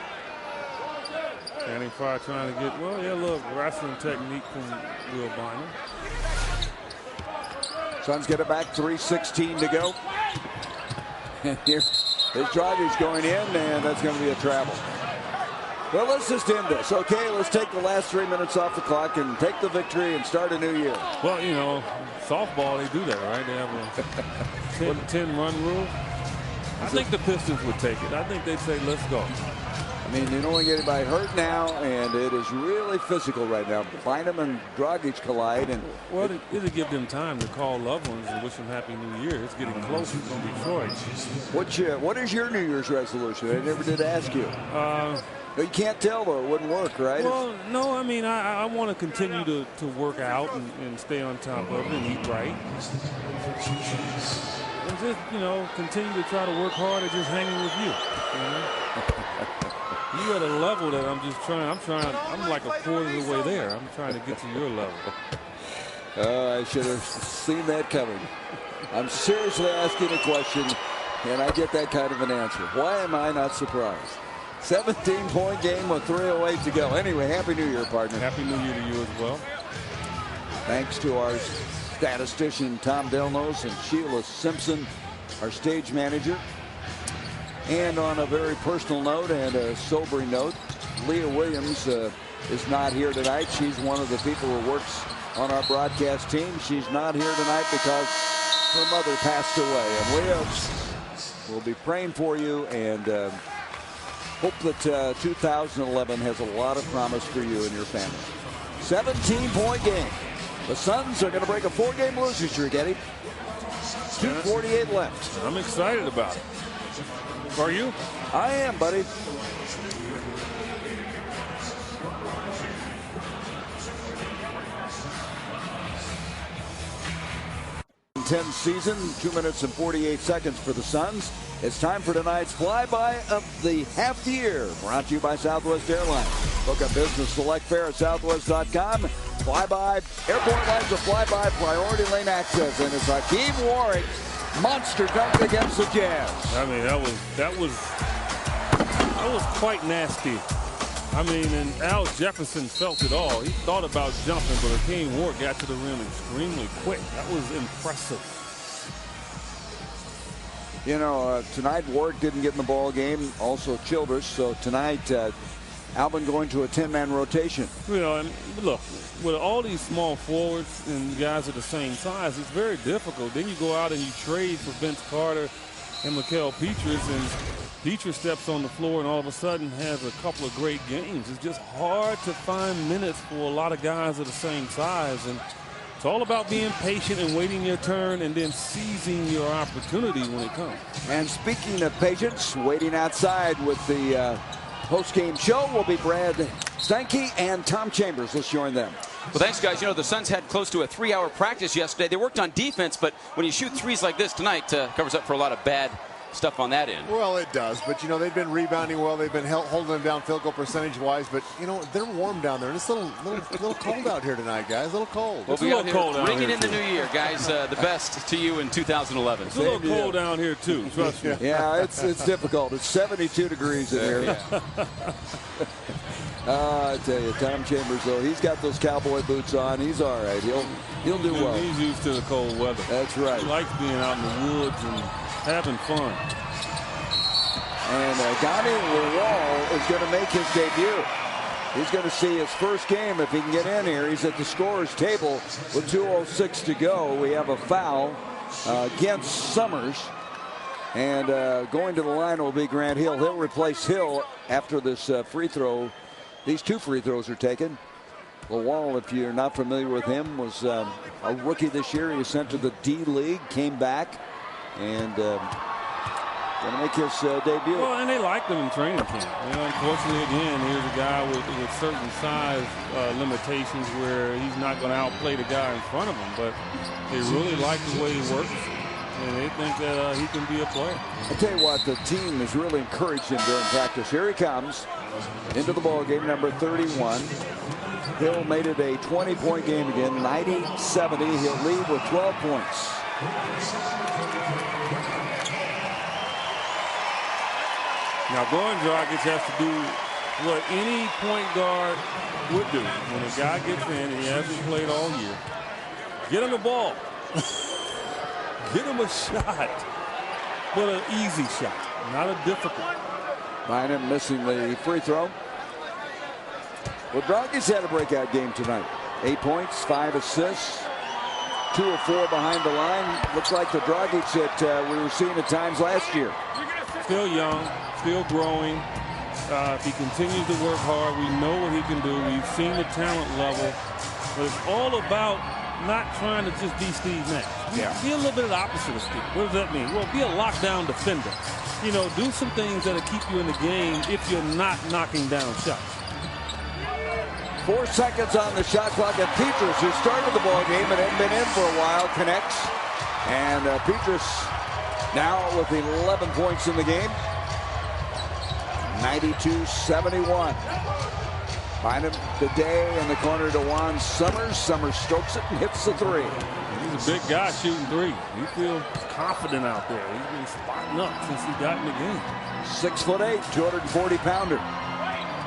S4: Channing Frye trying to get, a little wrestling technique from Will Bynum.
S3: Suns get it back, 3:16 to go. And here's Dragic going in, and that's going to be a travel. Well, let's just end this. Okay, let's take the last 3 minutes off the clock and take the victory and start a new year.
S4: Well, softball, they do that, right? They have a 10-run rule. I think the Pistons would take it. I think they'd say, let's go.
S3: I mean, you don't want to get anybody hurt now, and it is really physical right now. Bynum and Dragic collide.
S4: Well, it'll give them time to call loved ones and wish them Happy New Year. It's getting closer from Detroit.
S3: What is your New Year's resolution? I never did ask you. You can't tell, though. It wouldn't work, right?
S4: Well, no, I mean, I want to continue to work out and stay on top of it and eat right. And just, continue to try to work hard at just hanging with you. You at a level that I'm like a quarter of the way there. I'm trying to get to your level.
S3: I should have seen that coming. I'm seriously asking a question, and I get that kind of an answer. Why am I not surprised? 17-point game with 3:08 to go. Anyway, Happy New Year, partner.
S4: Happy New Year to you as well.
S3: Thanks to our statistician Tom Delnos and Sheila Simpson, our stage manager. And on a very personal note and a sobering note, Leah Williams is not here tonight. She's one of the people who works on our broadcast team. She's not here tonight because her mother passed away. And Leah, we'll be praying for you and hope that 2011 has a lot of promise for you and your family. 17-point game. The Suns are going to break a 4-game losing streak, Eddie. 2:48 left.
S4: I'm excited about it. Are you?
S3: I am, buddy. 10 season, 2 minutes and 48 seconds for the Suns. It's time for tonight's flyby of the half year, brought to you by Southwest Airlines. Book a business select fare at southwest.com. Flyby, airport lines of flyby, priority lane access, and it's Hakeem Warwick monster dunk against the Jazz.
S4: I mean, that was quite nasty. I mean, and Al Jefferson felt it all. He thought about jumping, but Hakeem Warwick got to the rim extremely quick. That was impressive.
S3: You know, tonight Warwick didn't get in the ball game. Also Childress. So tonight, Alvin going to a 10-man rotation. You
S4: know, and look, with all these small forwards and guys are the same size, it's very difficult. Then you go out and you trade for Vince Carter and Mikael Pietrus, and Pietrus steps on the floor and all of a sudden has a couple of great games. It's just hard to find minutes for a lot of guys of the same size, and it's all about being patient and waiting your turn and then seizing your opportunity when it comes.
S3: And speaking of patience, waiting outside with the post-game show will be Brad Steinke and Tom Chambers. Let's join them.
S5: Well, thanks, guys. You know, the Suns had close to a 3-hour practice yesterday. They worked on defense, but when you shoot threes like this tonight, covers up for a lot of bad stuff on that end.
S6: Well, it does, but you know, they've been rebounding well. They've been holding them down field goal percentage wise, but you know, they're warm down there. It's a little cold out here tonight, guys. A little cold.
S5: We'll be a little cold out here. Bringing in the new year, guys. The best to you in 2011.
S4: It's a little cold down here too. Trust me.
S3: Yeah, it's difficult. It's 72 degrees in here.
S5: Yeah.
S3: I tell you, Tom Chambers, though, he's got those cowboy boots on. He's all right. He'll do well.
S4: He's used to the cold weather.
S3: That's right.
S4: He likes being out in the woods and having fun.
S3: And Gani Lawal is going to make his debut. He's going to see his first game if he can get in here. He's at the scorer's table with 2:06 to go. We have a foul against Summers. And going to the line will be Grant Hill. He'll replace Hill after this free throw. These 2 free throws are taken. Lawal, if you're not familiar with him, was a rookie this year. He was sent to the D-League, came back, and going to make his debut.
S4: Well, and they liked him in training camp. You know, unfortunately, again, here's a guy with certain size limitations where he's not going to outplay the guy in front of him, but they really like the way he works. And they think that he can be a player.
S3: I tell you what, the team has really encouraged him during practice. Here he comes into the ball game, number 31. Hill made it a 20-point game again, 90-70. He'll lead with 12 points.
S4: Now, Goran Dragic has to do what any point guard would do when a guy gets in and he hasn't played all year. Get him the ball. Get him a shot, but an easy shot, not a difficult.
S3: Bynum missing the free throw. Well, Dragic's had a breakout game tonight. 8 points, 5 assists, 2 of 4 behind the line. Looks like the Dragic that we were seeing at times last year.
S4: Still young, still growing. If he continues to work hard, we know what he can do. We've seen the talent level, but it's all about not trying to just be Steve Nash. Be a little bit of the opposite of Steve. What does that mean? Well, be a lockdown defender. You know, do some things that'll keep you in the game if you're not knocking down shots.
S3: 4 seconds on the shot clock, and Pietrus, who started the ball game and hadn't been in for a while, connects. And Pietrus now with 11 points in the game. 92-71. Bynum today in the corner to Juan Summers. Summers strokes it and hits the 3.
S4: He's a big guy shooting 3. He feels confident out there. He's been spotting up since he got in the game.
S3: 6'8", 240-pounder.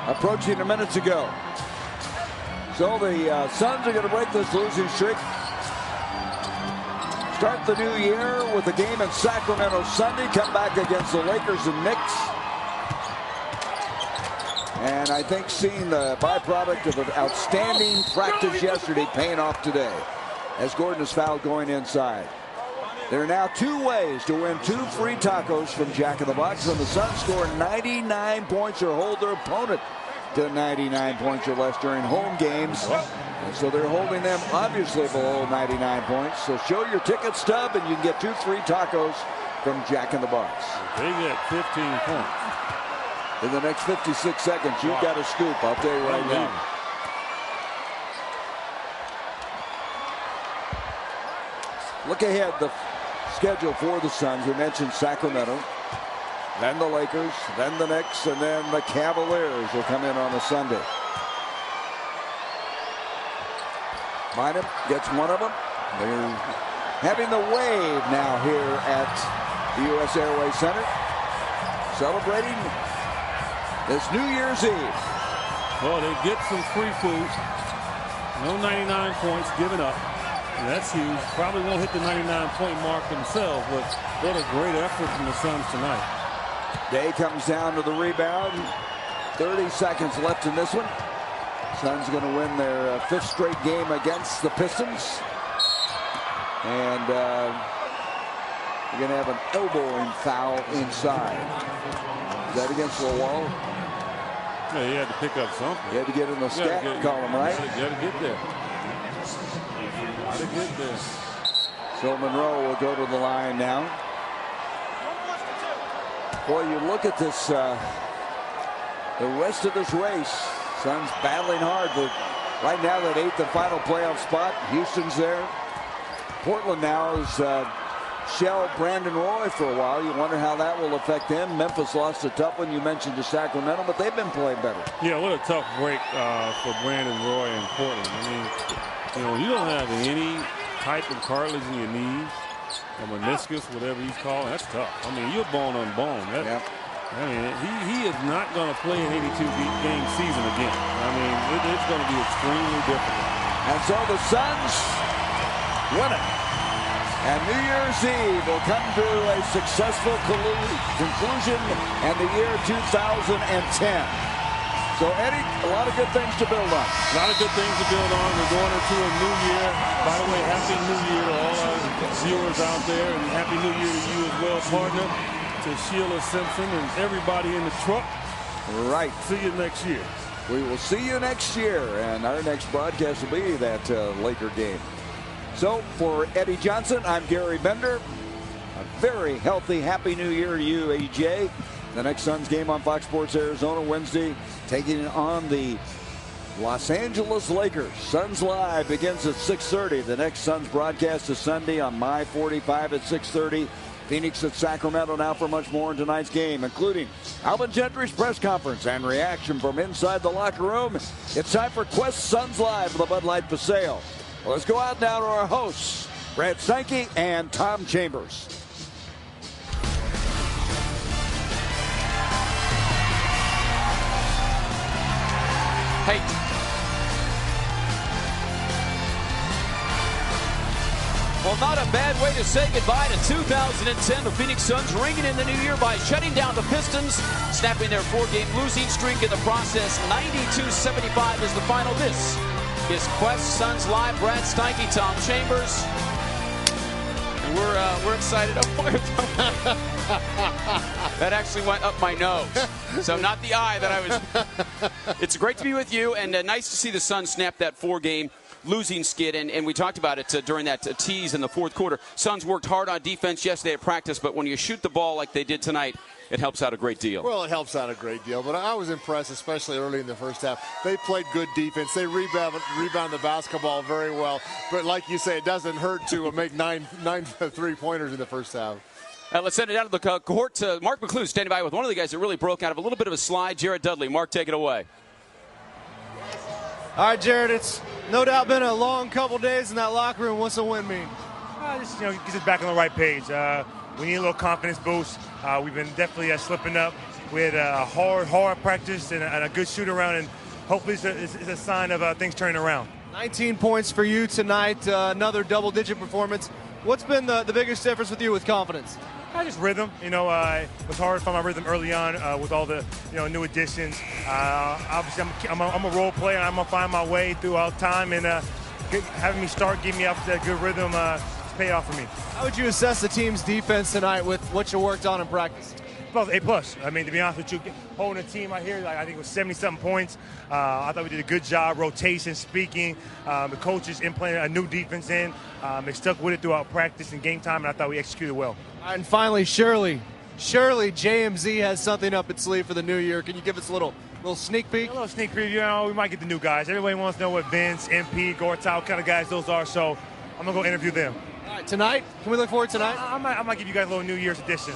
S3: Approaching a minute to go. So the Suns are going to break this losing streak. start the new year with a game in Sacramento Sunday. Come back against the Lakers and Knicks. And I think seeing the byproduct of an outstanding practice yesterday paying off today as Gordon is fouled going inside. There are now 2 ways to win 2 free tacos from Jack in the Box, and the Suns score 99 points or hold their opponent to 99 points or less during home games. And so they're holding them obviously below 99 points. So show your ticket stub and you can get 2 free tacos from Jack in the Box.
S4: They get 15 points.
S3: In the next 56 seconds, you've got a scoop, I'll tell you right now. Look ahead, the schedule for the Suns. We mentioned Sacramento, then the Lakers, then the Knicks, and then the Cavaliers will come in on a Sunday. Bynum gets one of them. They're having the wave now here at the U.S. Airways Center, celebrating this New Year's Eve.
S4: Well, they get some free food. No 99 points given up. And that's huge. Probably won't hit the 99-point mark themselves, but what a great effort from the Suns tonight.
S3: Day comes down to the rebound. 30 seconds left in this one. Suns going to win their 5th straight game against the Pistons. And you're going to have an elbowing foul inside. Is that against the wall?
S4: Yeah, he had to pick up something.
S3: He had to get in the stat column, right?
S4: You got to get there. Got to get there.
S3: So Monroe will go to the line now. Boy, you look at this, the rest of this race. Suns battling hard for right now that 8th and final playoff spot. Houston's there. Portland now is shelled Brandon Roy for a while. You wonder how that will affect them. Memphis lost a tough one. You mentioned to Sacramento, but they've been playing better.
S4: Yeah, what a tough break for Brandon Roy in Portland. I mean, you know, you don't have any type of cartilage in your knees, a meniscus, whatever he's called. That's tough. I mean, you're bone on bone.
S3: Yep.
S4: I mean, he is not going to play an 82-game season again. I mean, it's going to be extremely difficult.
S3: And so the Suns win it. And New Year's Eve will come to a successful conclusion in the year 2010. So, Eddie, a lot of good things to build on.
S4: A lot of good things to build on. We're going into a new year. By the way, Happy New Year to all our viewers out there. And Happy New Year to you as well, partner, to Sheila Simpson and everybody in the truck.
S3: Right.
S4: See you next year.
S3: We will see you next year. And our next broadcast will be that Laker game. So, for Eddie Johnson, I'm Gary Bender. A very healthy, Happy New Year to you, AJ. The next Suns game on Fox Sports Arizona Wednesday, taking on the Los Angeles Lakers. Suns Live begins at 6:30. The next Suns broadcast is Sunday on My 45 at 6:30. Phoenix at Sacramento now for much more in tonight's game, including Alvin Gentry's press conference and reaction from inside the locker room. It's time for Quest Suns Live for the Bud Light for sale. Well, let's go out now to our hosts, Brad Steinke and Tom Chambers.
S5: Hey. Well, not a bad way to say goodbye to 2010. The Phoenix Suns ringing in the new year by shutting down the Pistons, snapping their 4-game losing streak in the process. 92-75 is the final. This is Quest Suns Live. Brad Steinke, Tom Chambers. And we're excited. That actually went up my nose. So not the eye that I was. It's great to be with you, and nice to see the Suns snap that 4-game losing skid. And we talked about it during that tease in the fourth quarter. Suns worked hard on defense yesterday at practice, but when you shoot the ball like they did tonight, it helps out a great deal.
S6: Well, it helps out a great deal, but I was impressed, especially early in the first half. They played good defense. They rebound the basketball very well. But like you say, it doesn't hurt to make nine three-pointers in the first half.
S5: Let's send it down to the court to Mark McClure, standing by with one of the guys that really broke out of a little bit of a slide, Jared Dudley. Mark, take it away.
S1: All right, Jared, it's no doubt been a long couple days in that locker room. What's a win mean?
S7: Just, get us back on the right page. We need a little confidence boost. We've been definitely slipping up. We had a hard practice and a good shoot around, and hopefully it's a sign of things turning around.
S1: 19 points for you tonight, another double-digit performance. What's been the biggest difference with you with confidence?
S7: Just rhythm. It was hard to find my rhythm early on with all the new additions. Obviously, I'm a role player. I'm gonna find my way throughout time, and having me start, getting me up to that good rhythm, it's paid off for me.
S1: How would you assess the team's defense tonight with what you worked on in practice?
S7: Well, A+. I mean, to be honest with you, holding a team out here, I think it was 70-something points. I thought we did a good job, rotation, speaking. The coaches implemented a new defense in. They stuck with it throughout practice and game time, and I thought we executed well.
S1: And finally, Shirley JMZ has something up its sleeve for the new year. Can you give us a little sneak peek?
S7: A little sneak preview. We might get the new guys. Everybody wants to know what Vince, MP, Gortau, what kind of guys those are, so I'm going to go interview them.
S1: All right, tonight? Can we look forward tonight?
S7: I might give you guys a little New Year's edition.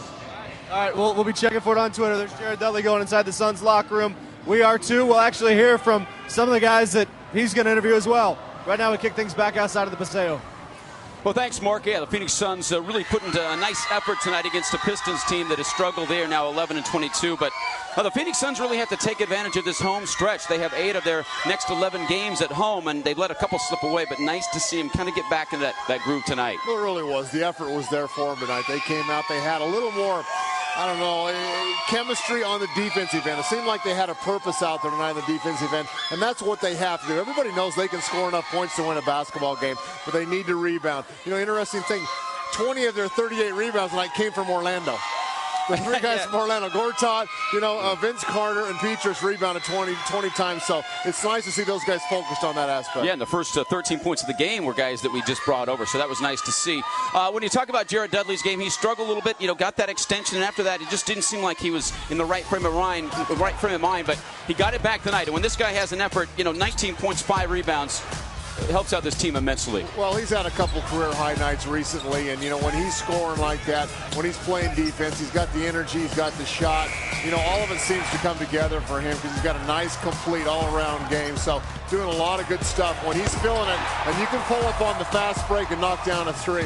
S1: All right, we'll be checking for it on Twitter. There's Jared Dudley going inside the Suns locker room. We are too. We'll actually hear from some of the guys that he's going to interview as well. Right now, we kick things back outside of the Paseo.
S5: Well, thanks, Mark. Yeah, the Phoenix Suns really putting a nice effort tonight against the Pistons team that has struggled. They are now 11-22, but the Phoenix Suns really have to take advantage of this home stretch. They have 8 of their next 11 games at home, and they've let a couple slip away, but nice to see them kind of get back into that groove tonight.
S6: Well, it really was. The effort was there for them tonight. They came out, they had a little more, I don't know, chemistry on the defensive end. It seemed like they had a purpose out there tonight on the defensive end, and that's what they have to do. Everybody knows they can score enough points to win a basketball game, but they need to rebound. Interesting thing, 20 of their 38 rebounds tonight came from Orlando. The 3 guys from Orlando, Gortat, Vince Carter and Petrus rebounded 20 times, so it's nice to see those guys focused on that aspect.
S5: Yeah, and the first 13 points of the game were guys that we just brought over, so that was nice to see. When you talk about Jared Dudley's game, he struggled a little bit, got that extension, and after that, it just didn't seem like he was in the right frame of mind, but he got it back tonight. And when this guy has an effort, 19 points, 5 rebounds, it helps out this team immensely.
S6: Well, he's had a couple career high nights recently, and when he's scoring like that, when he's playing defense, he's got the energy, he's got the shot. All of it seems to come together for him because he's got a nice, complete, all-around game. So doing a lot of good stuff. When he's feeling it, and you can pull up on the fast break and knock down a 3.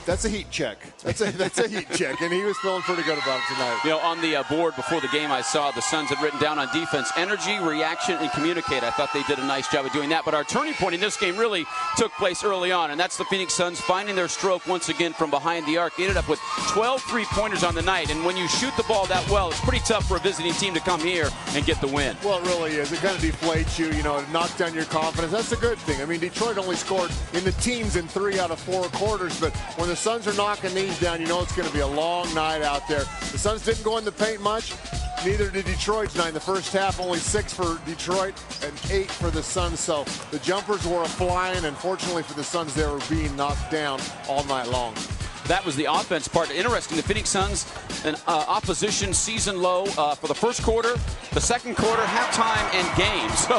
S6: That's a heat check. That's a heat check, and he was feeling pretty good about it tonight.
S5: On the board before the game, I saw the Suns had written down on defense, energy, reaction, and communicate. I thought they did a nice job of doing that, but our turning point in this game really took place early on, and that's the Phoenix Suns finding their stroke once again from behind the arc. They ended up with 12 three-pointers on the night, and when you shoot the ball that well, it's pretty tough for a visiting team to come here and get the win.
S6: Well, it really is. It kind of deflates you, to knock down your confidence. That's a good thing. I mean, Detroit only scored in the teens in 3 out of 4 quarters, but when the Suns are knocking these down, it's going to be a long night out there. The Suns didn't go in the paint much. Neither did Detroit tonight. In the first half, only 6 for Detroit and 8 for the Suns. So the jumpers were flying, and fortunately for the Suns, they were being knocked down all night long.
S5: That was the offense part. Interesting, the Phoenix Suns, an opposition season low for the first quarter, the second quarter, halftime, and game. So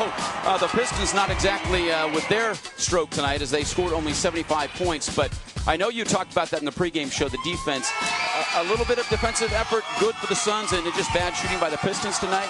S5: the Pistons not exactly with their stroke tonight as they scored only 75 points, but I know you talked about that in the pregame show, the defense. A little bit of defensive effort, good for the Suns, and just bad shooting by the Pistons tonight?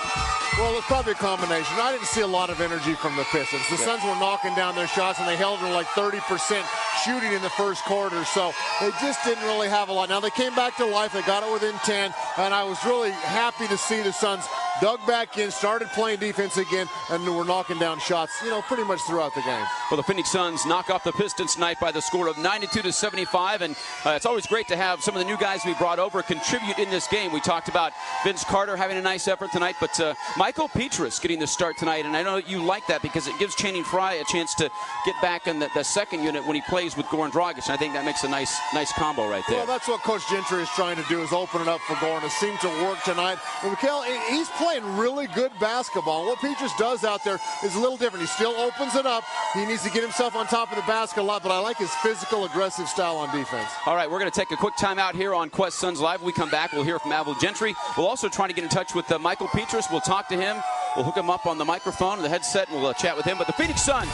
S6: Well, it's probably a combination. I didn't see a lot of energy from the Pistons. The Suns were knocking down their shots, and they held them like 30% shooting in the first quarter, so they just didn't really have a lot. Now, they came back to life. They got it within 10, and I was really happy to see the Suns dug back in, started playing defense again, and were knocking down shots, pretty much throughout the game.
S5: Well, the Phoenix Suns knock off the Pistons tonight by the score of 92-75, and it's always great to have some of the new guys we brought over contribute in this game. We talked about Vince Carter having a nice effort tonight, but Michael Petrus getting the start tonight, and I know you like that because it gives Channing Frye a chance to get back in the second unit when he plays with Goran Dragic, and I think that makes a nice combo right there.
S6: Well, that's what Coach Gentry is trying to do, is open it up for Goran. It seemed to work tonight. And Mikhail, he's playing really good basketball. What Petrus does out there is a little different. He still opens it up. He needs to get himself on top of the basket a lot, but I like his physical, aggressive style on defense.
S5: All right, we're going to take a quick timeout here on Quest Suns Live. When we come back, we'll hear from Avil Gentry. We'll also try to get in touch with Michael Petrus. We'll talk to him. We'll hook him up on the microphone and the headset, and we'll chat with him. But the Phoenix Suns,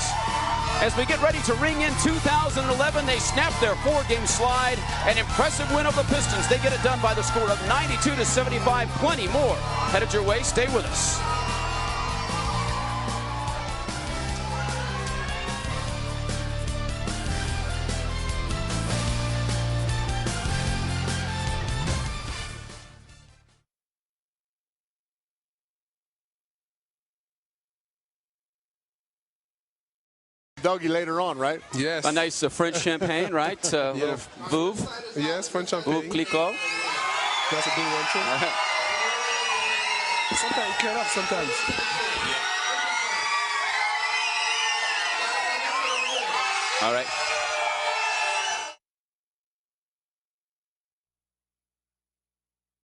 S5: as we get ready to ring in 2011, they snap their 4-game slide. An impressive win over the Pistons. They get it done by the score of 92-75. Plenty more headed your way. Stay with us.
S6: Dougie later on, right?
S8: Yes.
S5: A nice French champagne, right? Little Vouv.
S8: Yes, French champagne.
S5: Vouv Clicquot.
S8: That's a good one, too. Sometimes you turn up, sometimes.
S5: All right.